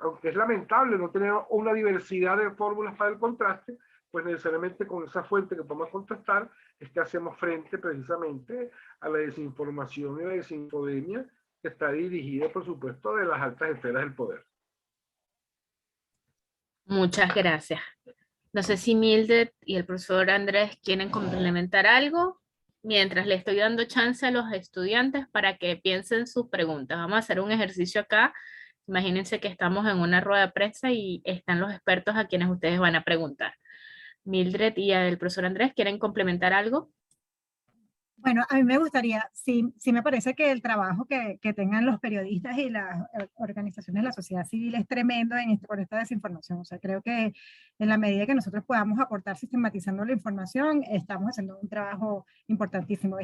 aunque es lamentable no tener una diversidad de fórmulas para el contraste, pues necesariamente con esa fuente que podemos contrastar es que hacemos frente precisamente a la desinformación y la desinfodemia que está dirigida, por supuesto, de las altas esferas del poder. Muchas gracias. No sé si Mildred y el profesor Andrés quieren complementar algo, mientras le estoy dando chance a los estudiantes para que piensen sus preguntas. Vamos a hacer un ejercicio acá. Imagínense que estamos en una rueda de prensa y están los expertos a quienes ustedes van a preguntar. Mildred y el profesor Andrés, ¿quieren complementar algo? Bueno, a mí me gustaría, sí me parece que el trabajo que tengan los periodistas y las organizaciones de la sociedad civil es tremendo con esta desinformación. O sea, creo que en la medida que nosotros podamos aportar sistematizando la información, estamos haciendo un trabajo importantísimo.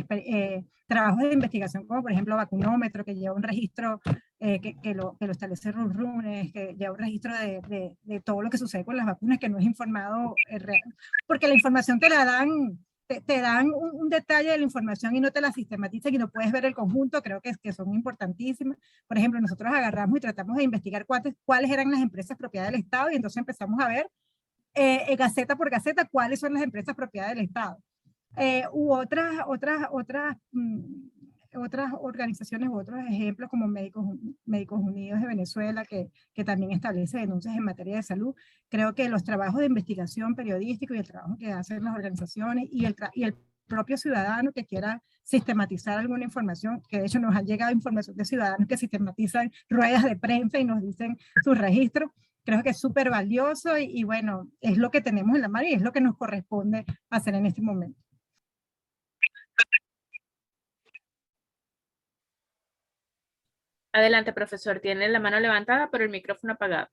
Trabajos de investigación como, por ejemplo, Vacunómetro, que lleva un registro que lo establece Runrunes, que lleva un registro de todo lo que sucede con las vacunas, que no es informado real, porque la información te la dan... Te dan un detalle de la información y no te la sistematizan y no puedes ver el conjunto. Creo que son importantísimas. Por ejemplo, nosotros agarramos y tratamos de investigar cuáles eran las empresas propiedad del Estado y entonces empezamos a ver gaceta por gaceta cuáles son las empresas propiedad del Estado. U otras organizaciones u otros ejemplos como Médicos Unidos de Venezuela que también establece denuncias en materia de salud. Creo que los trabajos de investigación periodístico y el trabajo que hacen las organizaciones y el propio ciudadano que quiera sistematizar alguna información, que de hecho nos han llegado información de ciudadanos que sistematizan ruedas de prensa y nos dicen sus registros, creo que es súper valioso y bueno, es lo que tenemos en la mano y es lo que nos corresponde hacer en este momento. Adelante, profesor. Tiene la mano levantada, pero el micrófono apagado.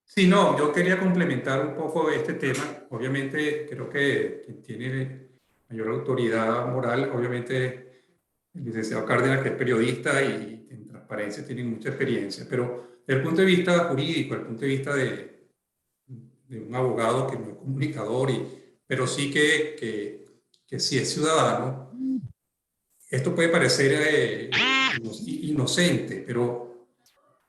Sí, no, yo quería complementar un poco este tema. Obviamente, creo que quien tiene mayor autoridad moral, obviamente, el licenciado Cárdenas, que es periodista y en transparencia tiene mucha experiencia, pero desde el punto de vista jurídico, desde el punto de vista de un abogado que no es comunicador, pero sí que sí es ciudadano, esto puede parecer inocente, pero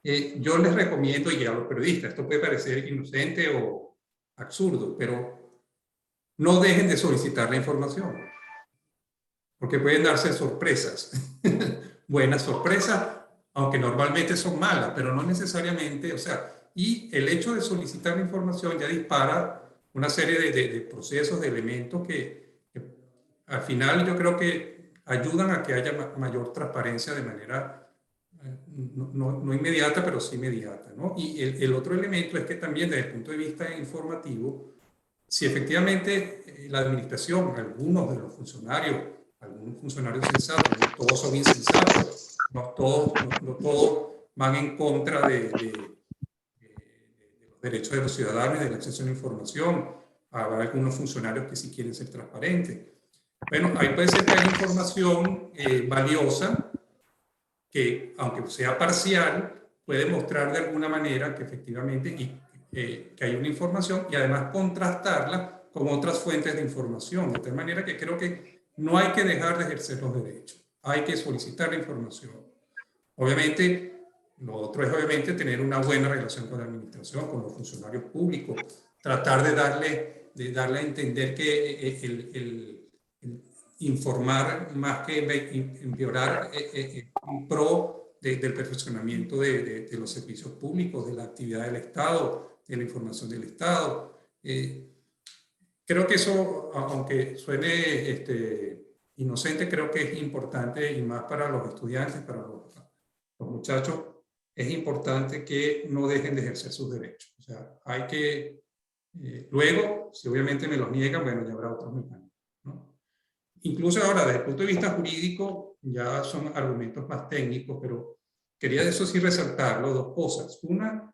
yo les recomiendo, y a los periodistas, esto puede parecer inocente o absurdo, pero no dejen de solicitar la información, porque pueden darse sorpresas, buenas sorpresas, aunque normalmente son malas, pero no necesariamente, o sea, y el hecho de solicitar la información ya dispara una serie de procesos, de elementos que al final yo creo que ayudan a que haya mayor transparencia de manera no inmediata, pero sí inmediata, ¿no? Y el otro elemento es que también desde el punto de vista informativo, si efectivamente la administración, algunos de los funcionarios, algunos funcionarios sensatos, no todos son insensatos, no todos van en contra de los derechos de los ciudadanos, del acceso a la información, habrá algunos funcionarios que sí quieren ser transparentes. Bueno, ahí puede ser que haya información valiosa, que aunque sea parcial, puede mostrar de alguna manera que efectivamente que hay una información y además contrastarla con otras fuentes de información. De tal manera que creo que no hay que dejar de ejercer los derechos, hay que solicitar la información. Obviamente, lo otro es obviamente tener una buena relación con la administración, con los funcionarios públicos, tratar de darle a entender que el informar más que empeorar en pro del perfeccionamiento de los servicios públicos, de la actividad del Estado, de la información del Estado. creo que eso, aunque suene inocente, creo que es importante, y más para los estudiantes, para los muchachos, es importante que no dejen de ejercer sus derechos. O sea, hay que, luego, si obviamente me los niegan, bueno, ya habrá otros mecanismos, ¿no? Incluso ahora, desde el punto de vista jurídico, ya son argumentos más técnicos, pero quería de eso sí resaltarlo, dos cosas. Una,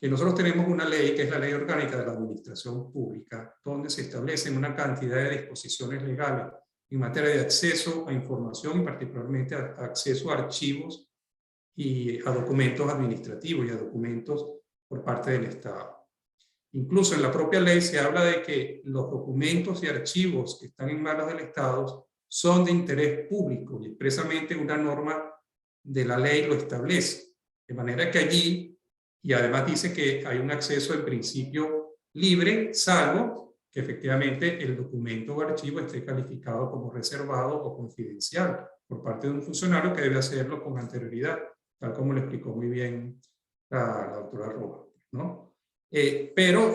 que nosotros tenemos una ley, que es la Ley Orgánica de la Administración Pública, donde se establecen una cantidad de disposiciones legales en materia de acceso a información y particularmente a acceso a archivos y a documentos administrativos y a documentos por parte del Estado. Incluso en la propia ley se habla de que los documentos y archivos que están en manos del Estado son de interés público y expresamente una norma de la ley lo establece. De manera que allí, y además dice que hay un acceso en principio libre, salvo que efectivamente el documento o archivo esté calificado como reservado o confidencial por parte de un funcionario que debe hacerlo con anterioridad, tal como lo explicó muy bien la doctora Rojas, ¿no? Pero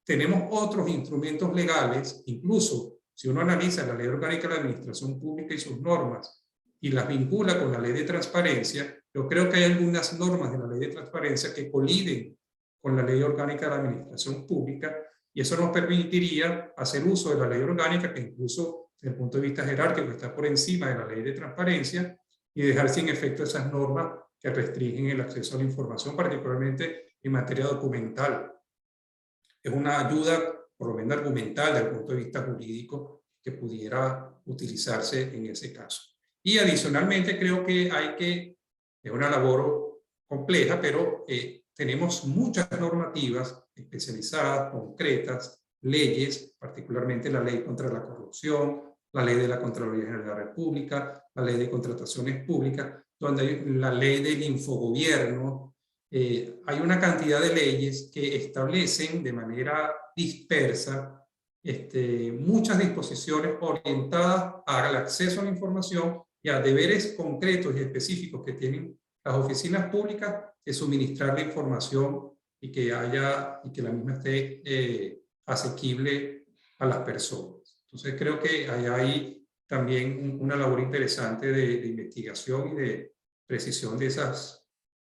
tenemos otros instrumentos legales, incluso si uno analiza la Ley Orgánica de la Administración Pública y sus normas y las vincula con la Ley de Transparencia, yo creo que hay algunas normas de la Ley de Transparencia que coliden con la Ley Orgánica de la Administración Pública y eso nos permitiría hacer uso de la Ley Orgánica, que incluso desde el punto de vista jerárquico está por encima de la Ley de Transparencia, y dejar sin efecto esas normas que restringen el acceso a la información, particularmente en materia documental. Es una ayuda, por lo menos argumental, desde el punto de vista jurídico, que pudiera utilizarse en ese caso. Y adicionalmente creo que es una labor compleja, pero tenemos muchas normativas especializadas, concretas, leyes, particularmente la ley contra la corrupción, la ley de la Contraloría General de la República, la ley de contrataciones públicas, donde hay la ley del infogobierno. Hay una cantidad de leyes que establecen de manera dispersa muchas disposiciones orientadas al acceso a la información y a deberes concretos y específicos que tienen las oficinas públicas de suministrar la información y que la misma esté asequible a las personas. Entonces creo que hay también una labor interesante de investigación y de precisión de esas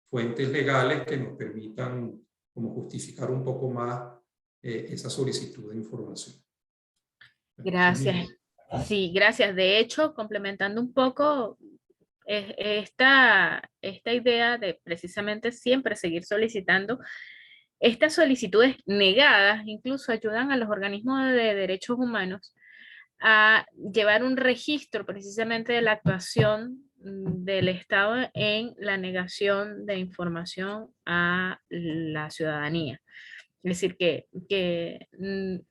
fuentes legales que nos permitan como justificar un poco más esa solicitud de información. Gracias. Sí, gracias. De hecho, complementando un poco esta idea de precisamente siempre seguir solicitando, estas solicitudes negadas incluso ayudan a los organismos de derechos humanos a llevar un registro precisamente de la actuación del Estado en la negación de información a la ciudadanía. Es decir, que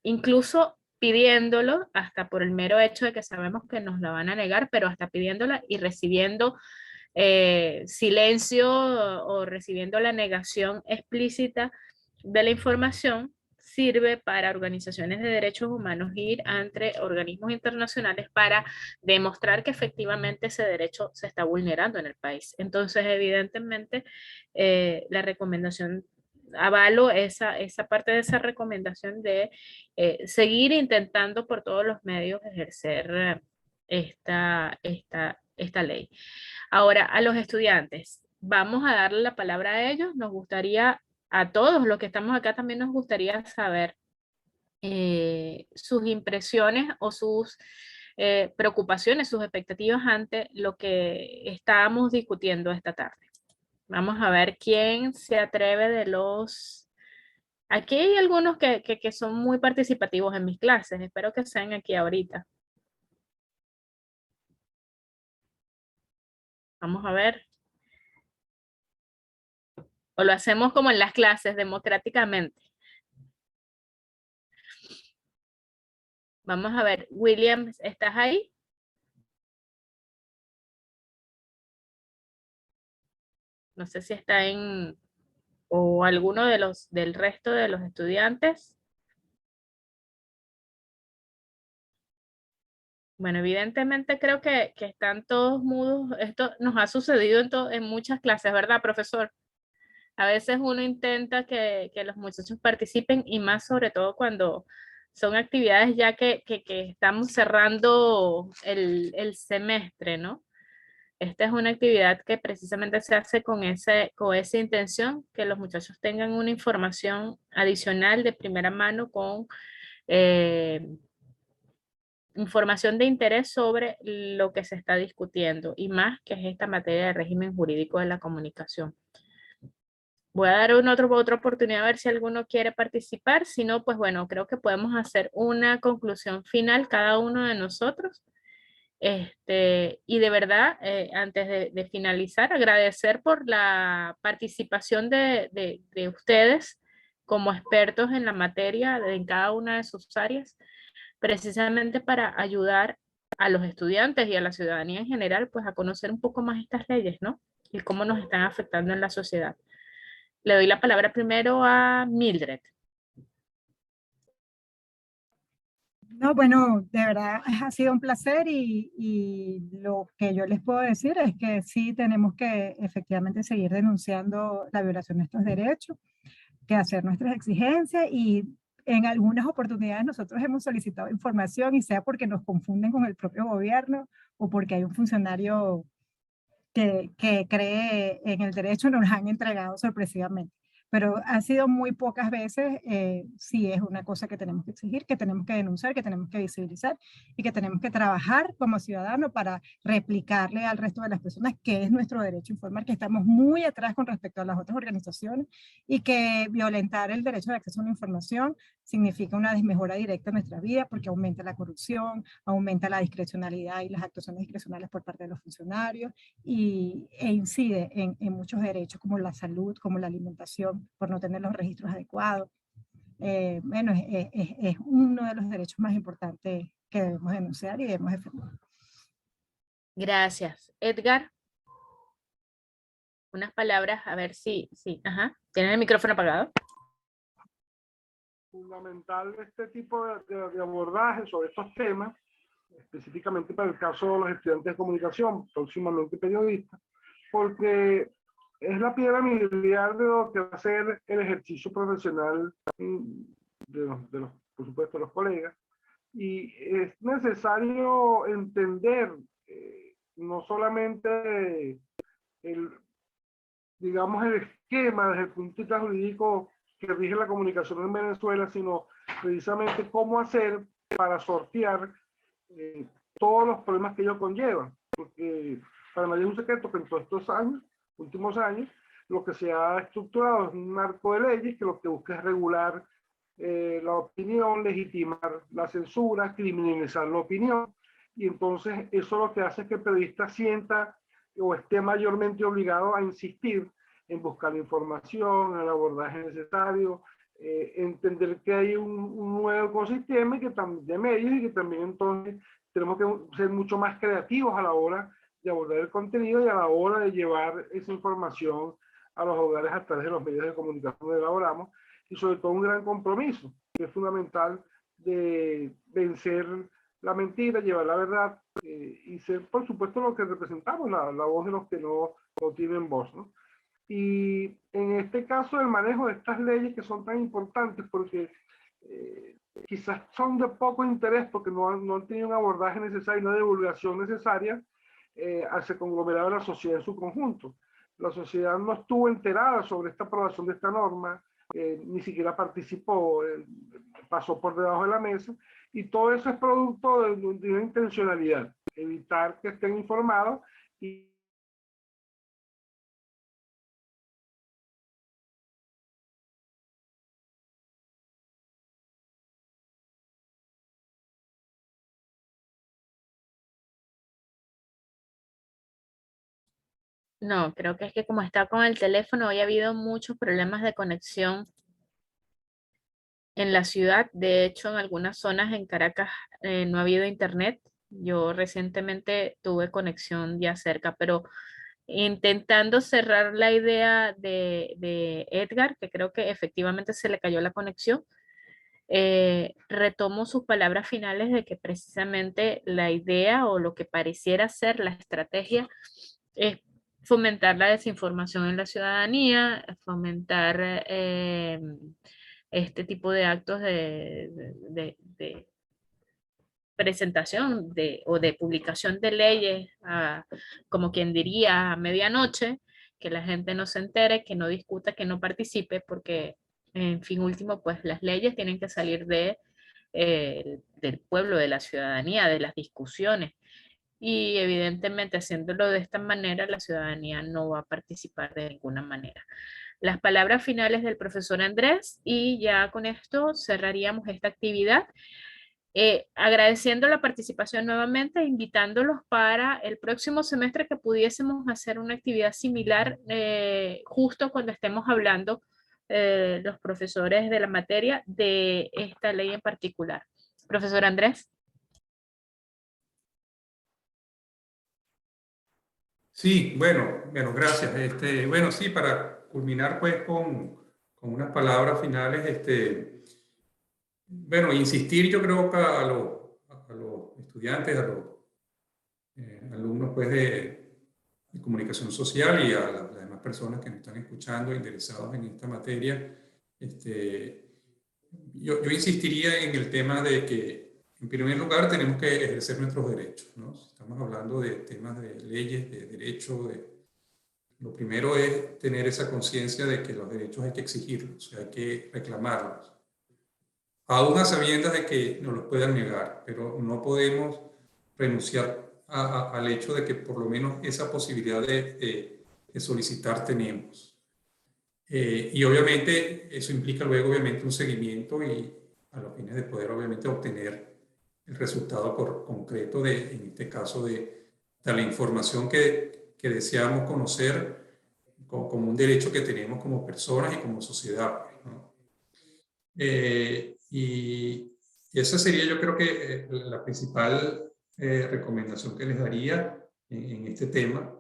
incluso pidiéndolo, hasta por el mero hecho de que sabemos que nos la van a negar, pero hasta pidiéndola y recibiendo silencio o recibiendo la negación explícita de la información, sirve para organizaciones de derechos humanos ir ante organismos internacionales para demostrar que efectivamente ese derecho se está vulnerando en el país. Entonces, evidentemente, la recomendación, avalo esa parte de esa recomendación de seguir intentando por todos los medios ejercer esta ley. Ahora, a los estudiantes, vamos a darle la palabra a ellos. Nos gustaría, a todos los que estamos acá, también nos gustaría saber sus impresiones o sus preocupaciones, sus expectativas ante lo que estábamos discutiendo esta tarde. Vamos a ver quién se atreve de los... Aquí hay algunos que son muy participativos en mis clases. Espero que sean aquí ahorita. Vamos a ver. O lo hacemos como en las clases, democráticamente. Vamos a ver, William, ¿estás ahí? No sé si está en, o alguno de del resto de los estudiantes. Bueno, evidentemente creo que están todos mudos. Esto nos ha sucedido en muchas clases, ¿verdad, profesor? A veces uno intenta que los muchachos participen y más sobre todo cuando son actividades ya que estamos cerrando el semestre, ¿no? Esta es una actividad que precisamente se hace con esa intención, que los muchachos tengan una información adicional de primera mano con información de interés sobre lo que se está discutiendo y más que es esta materia de régimen jurídico de la comunicación. Voy a dar otra oportunidad a ver si alguno quiere participar. Si no, pues bueno, creo que podemos hacer una conclusión final cada uno de nosotros. Y de verdad, antes de finalizar, agradecer por la participación de ustedes como expertos en la materia, en cada una de sus áreas, precisamente para ayudar a los estudiantes y a la ciudadanía en general, pues a conocer un poco más estas leyes, ¿no? Y cómo nos están afectando en la sociedad. Le doy la palabra primero a Mildred. No, bueno, de verdad ha sido un placer y lo que yo les puedo decir es que sí tenemos que efectivamente seguir denunciando la violación de estos derechos, que hacer nuestras exigencias y en algunas oportunidades nosotros hemos solicitado información y sea porque nos confunden con el propio gobierno o porque hay un funcionario que cree en el derecho, nos han entregado sorpresivamente. Pero ha sido muy pocas veces, sí es una cosa que tenemos que exigir, que tenemos que denunciar, que tenemos que visibilizar y que tenemos que trabajar como ciudadanos para replicarle al resto de las personas que es nuestro derecho a informar, que estamos muy atrás con respecto a las otras organizaciones y que violentar el derecho de acceso a la información significa una desmejora directa en nuestra vida porque aumenta la corrupción, aumenta la discrecionalidad y las actuaciones discrecionales por parte de los funcionarios e incide en muchos derechos como la salud, como la alimentación, por no tener los registros adecuados. Bueno, es uno de los derechos más importantes que debemos denunciar y debemos defender. Gracias. Edgar. Unas palabras, a ver si, ajá. ¿Tienen el micrófono apagado? Fundamental este tipo de abordaje sobre estos temas, específicamente para el caso de los estudiantes de comunicación, próximamente periodistas, porque es la piedra militar de lo que va a ser el ejercicio profesional por supuesto, los colegas. Y es necesario entender no solamente digamos, el esquema desde el punto de vista jurídico que rige la comunicación en Venezuela, sino precisamente cómo hacer para sortear todos los problemas que ello conllevan. Porque para nadie es un secreto que en todos estos años, últimos años, lo que se ha estructurado es un marco de leyes que lo que busca es regular la opinión, legitimar la censura, criminalizar la opinión. Y entonces eso lo que hace es que el periodista sienta o esté mayormente obligado a insistir en buscar información, el abordaje necesario, entender que hay un nuevo ecosistema de medios y que también entonces tenemos que ser mucho más creativos a la hora de abordar el contenido y a la hora de llevar esa información a los hogares a través de los medios de comunicación que elaboramos y sobre todo un gran compromiso que es fundamental de vencer la mentira, llevar la verdad y ser, por supuesto, lo que representamos, la voz de los que no tienen voz, ¿no? Y en este caso, el manejo de estas leyes que son tan importantes porque quizás son de poco interés porque no han tenido un abordaje necesario, una divulgación necesaria hacia el conglomerado de la sociedad en su conjunto. La sociedad no estuvo enterada sobre esta aprobación de esta norma, ni siquiera participó, pasó por debajo de la mesa, y todo eso es producto de una intencionalidad, evitar que estén informados y No, creo que es que como está con el teléfono, hoy ha habido muchos problemas de conexión en la ciudad. De hecho, en algunas zonas en Caracas no ha habido internet. Yo recientemente tuve conexión ya cerca, pero intentando cerrar la idea de Edgar, que creo que efectivamente se le cayó la conexión, retomo sus palabras finales de que precisamente la idea o lo que pareciera ser la estrategia es fomentar la desinformación en la ciudadanía, fomentar este tipo de actos de presentación o de publicación de leyes, como quien diría, a medianoche, que la gente no se entere, que no discuta, que no participe, porque en fin último, pues las leyes tienen que salir del pueblo, de la ciudadanía, de las discusiones. Y evidentemente haciéndolo de esta manera, la ciudadanía no va a participar de ninguna manera. Las palabras finales del profesor Andrés y ya con esto cerraríamos esta actividad. Agradeciendo la participación nuevamente, invitándolos para el próximo semestre que pudiésemos hacer una actividad similar justo cuando estemos hablando los profesores de la materia de esta ley en particular. Profesor Andrés. Sí, bueno, gracias. Bueno, sí, para culminar pues con unas palabras finales, bueno, insistir yo creo que a los estudiantes, a los alumnos pues de comunicación social y a las demás personas que nos están escuchando, interesados en esta materia, yo insistiría en el tema de que, en primer lugar, tenemos que ejercer nuestros derechos, ¿no? Estamos hablando de temas de leyes, de derechos. Lo primero es tener esa conciencia de que los derechos hay que exigirlos, hay que reclamarlos. Aún a sabiendas de que nos los puedan negar, pero no podemos renunciar al hecho de que por lo menos esa posibilidad de solicitar tenemos. Y obviamente eso implica luego obviamente un seguimiento y a los fines de poder obviamente obtener el resultado concreto en este caso de la información que deseamos conocer como un derecho que tenemos como personas y como sociedad, ¿no? Y esa sería yo creo que la principal recomendación que les daría en este tema.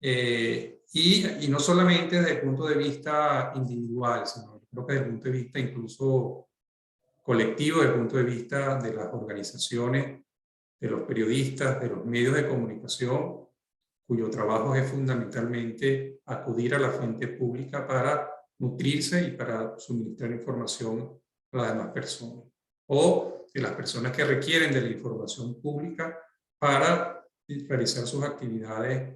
Y no solamente desde el punto de vista individual, sino creo que desde el punto de vista incluso colectivo, desde el punto de vista de las organizaciones, de los periodistas, de los medios de comunicación, cuyo trabajo es fundamentalmente acudir a la fuente pública para nutrirse y para suministrar información a las demás personas. O de las personas que requieren de la información pública para realizar sus actividades,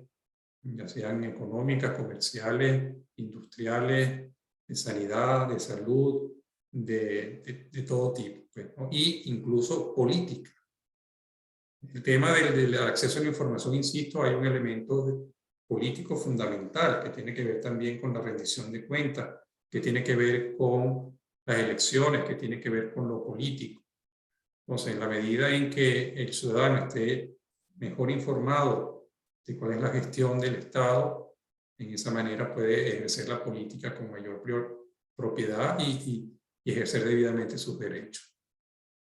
ya sean económicas, comerciales, industriales, de sanidad, de salud, de todo tipo, pues, ¿no? Y incluso política. El tema del acceso a la información, insisto, hay un elemento político fundamental que tiene que ver también con la rendición de cuentas, que tiene que ver con las elecciones, que tiene que ver con lo político. Entonces, en la medida en que el ciudadano esté mejor informado de cuál es la gestión del Estado, en esa manera puede ejercer la política con mayor propiedad y ejercer debidamente sus derechos.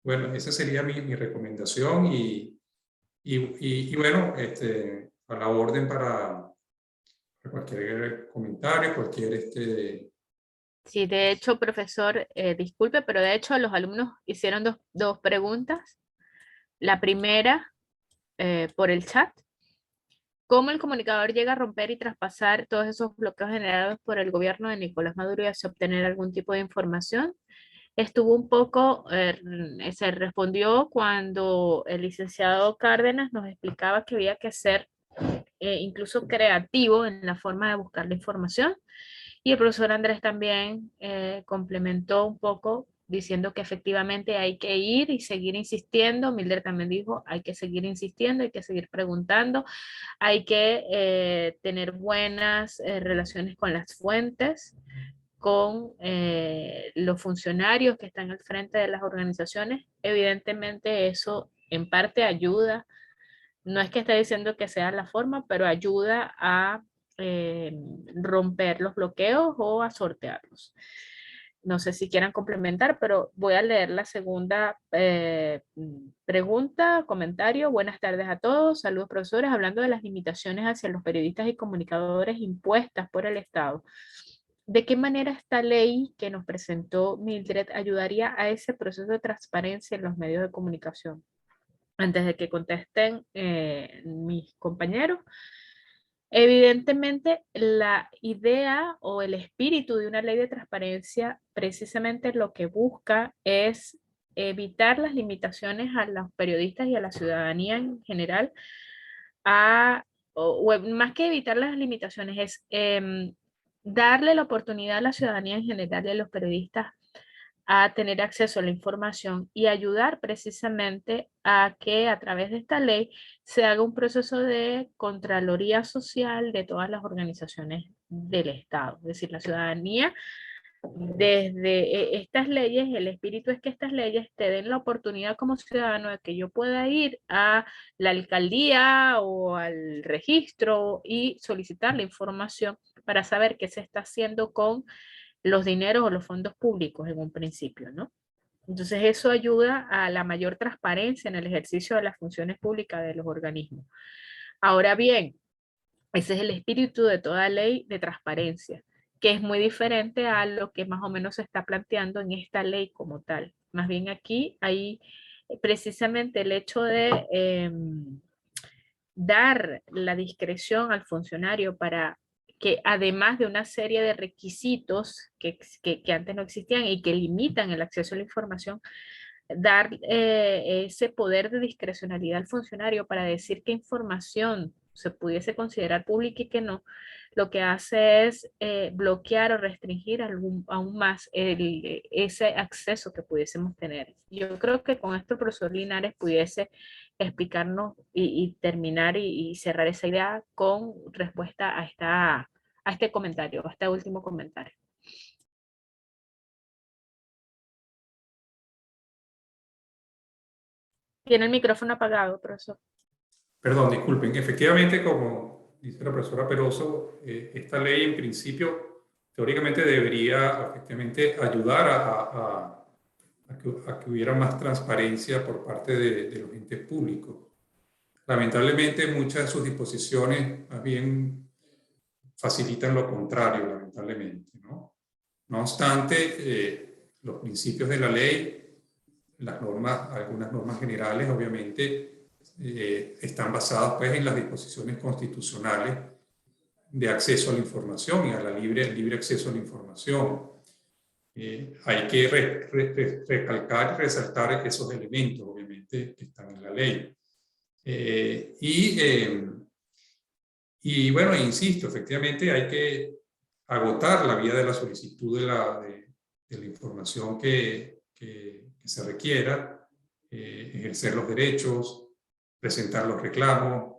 Bueno, esa sería mi recomendación y bueno, a la orden para cualquier comentario, cualquier Sí, de hecho, profesor, disculpe, pero de hecho los alumnos hicieron dos preguntas. La primera, por el chat. ¿Cómo el comunicador llega a romper y traspasar todos esos bloqueos generados por el gobierno de Nicolás Maduro y así obtener algún tipo de información? Estuvo un poco, se respondió cuando el licenciado Cárdenas nos explicaba que había que ser incluso creativo en la forma de buscar la información. Y el profesor Andrés también complementó un poco diciendo que efectivamente hay que ir y seguir insistiendo. Mildred también dijo, hay que seguir insistiendo, hay que seguir preguntando, hay que tener buenas relaciones con las fuentes, con los funcionarios que están al frente de las organizaciones. Evidentemente eso en parte ayuda, no es que esté diciendo que sea la forma, pero ayuda a romper los bloqueos o a sortearlos. No sé si quieran complementar, pero voy a leer la segunda pregunta, comentario. Buenas tardes a todos. Saludos, profesores. Hablando de las limitaciones hacia los periodistas y comunicadores impuestas por el Estado, ¿de qué manera esta ley que nos presentó Mildred ayudaría a ese proceso de transparencia en los medios de comunicación? Antes de que contesten mis compañeros, Evidentemente, la idea o el espíritu de una ley de transparencia precisamente lo que busca es evitar las limitaciones a los periodistas y a la ciudadanía en general, más que evitar las limitaciones, es darle la oportunidad a la ciudadanía en general y a los periodistas a tener acceso a la información y ayudar precisamente a que a través de esta ley se haga un proceso de contraloría social de todas las organizaciones del Estado. Es decir, la ciudadanía, desde estas leyes, el espíritu es que estas leyes te den la oportunidad como ciudadano de que yo pueda ir a la alcaldía o al registro y solicitar la información para saber qué se está haciendo con los dineros o los fondos públicos en un principio, ¿no? Entonces eso ayuda a la mayor transparencia en el ejercicio de las funciones públicas de los organismos. Ahora bien, ese es el espíritu de toda ley de transparencia, que es muy diferente a lo que más o menos se está planteando en esta ley como tal. Más bien aquí hay precisamente el hecho de dar la discreción al funcionario para que además de una serie de requisitos que antes no existían y que limitan el acceso a la información, dar ese poder de discrecionalidad al funcionario para decir qué información se pudiese considerar pública y que no, lo que hace es bloquear o restringir aún más ese acceso que pudiésemos tener. Yo creo que con esto el profesor Linares pudiese explicarnos y terminar y cerrar esa idea con respuesta a este comentario, a este último comentario. Tiene el micrófono apagado, profesor. Perdón, disculpen. Efectivamente, como dice la profesora Peroso, esta ley en principio, teóricamente debería efectivamente ayudar a que hubiera más transparencia por parte de los entes públicos. Lamentablemente, muchas de sus disposiciones más bien facilitan lo contrario, lamentablemente, ¿no? No obstante, los principios de la ley, las normas, algunas normas generales, obviamente, están basadas pues, en las disposiciones constitucionales de acceso a la información y a la libre acceso a la información. Hay que recalcar y resaltar esos elementos, obviamente, que están en la ley. Y bueno, insisto, efectivamente hay que agotar la vía de la solicitud de la información que se requiera, ejercer los derechos, presentar los reclamos,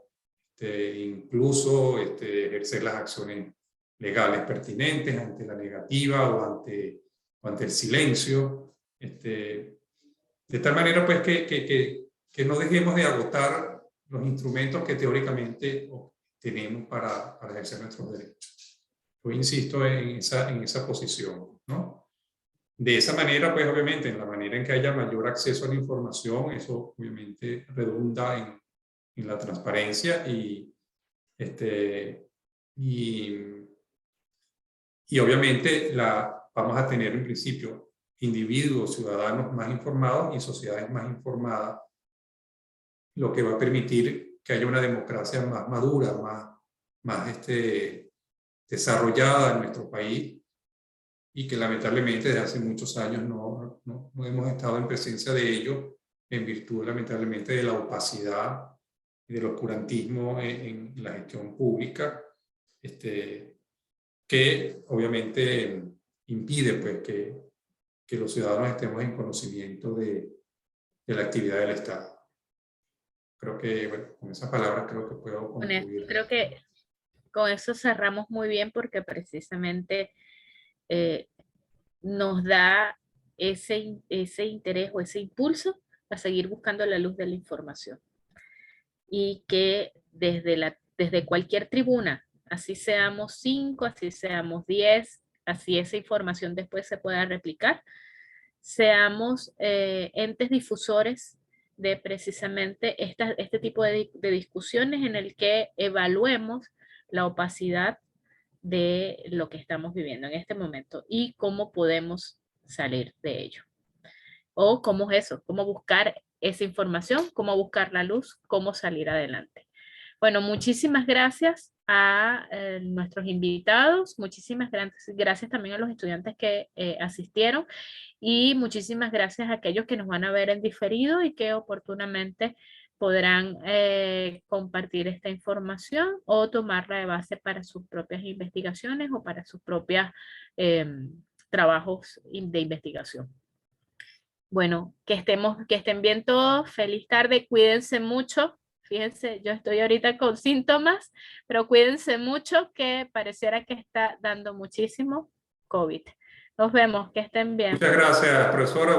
incluso ejercer las acciones legales pertinentes ante la negativa o ante el silencio. De tal manera pues que no dejemos de agotar los instrumentos que teóricamente tenemos para ejercer nuestros derechos. Yo insisto en esa posición, ¿no? De esa manera, pues obviamente, en la manera en que haya mayor acceso a la información, eso obviamente redunda en la transparencia y obviamente vamos a tener en principio individuos, ciudadanos más informados y sociedades más informadas, lo que va a permitir que haya una democracia más madura, más desarrollada en nuestro país y que lamentablemente desde hace muchos años no hemos estado en presencia de ello en virtud lamentablemente de la opacidad y del oscurantismo en la gestión pública, que obviamente impide pues, que los ciudadanos estemos en conocimiento de la actividad del Estado. Creo que, bueno, con esas palabras creo que puedo concluir. Creo que con eso cerramos muy bien porque precisamente nos da ese interés o ese impulso a seguir buscando la luz de la información. Y que desde cualquier tribuna, así seamos 5, así seamos 10, así esa información después se pueda replicar, seamos entes difusores de precisamente este tipo de discusiones en el que evaluemos la opacidad de lo que estamos viviendo en este momento y cómo podemos salir de ello. O cómo es eso, cómo buscar esa información, cómo buscar la luz, cómo salir adelante. Bueno, muchísimas gracias a nuestros invitados. Muchísimas gracias también a los estudiantes que asistieron y muchísimas gracias a aquellos que nos van a ver en diferido y que oportunamente podrán compartir esta información o tomarla de base para sus propias investigaciones o para sus propios trabajos de investigación. Bueno, que estén bien todos. Feliz tarde, cuídense mucho. Fíjense, yo estoy ahorita con síntomas, pero cuídense mucho que pareciera que está dando muchísimo COVID. Nos vemos, que estén bien. Muchas gracias, profesora.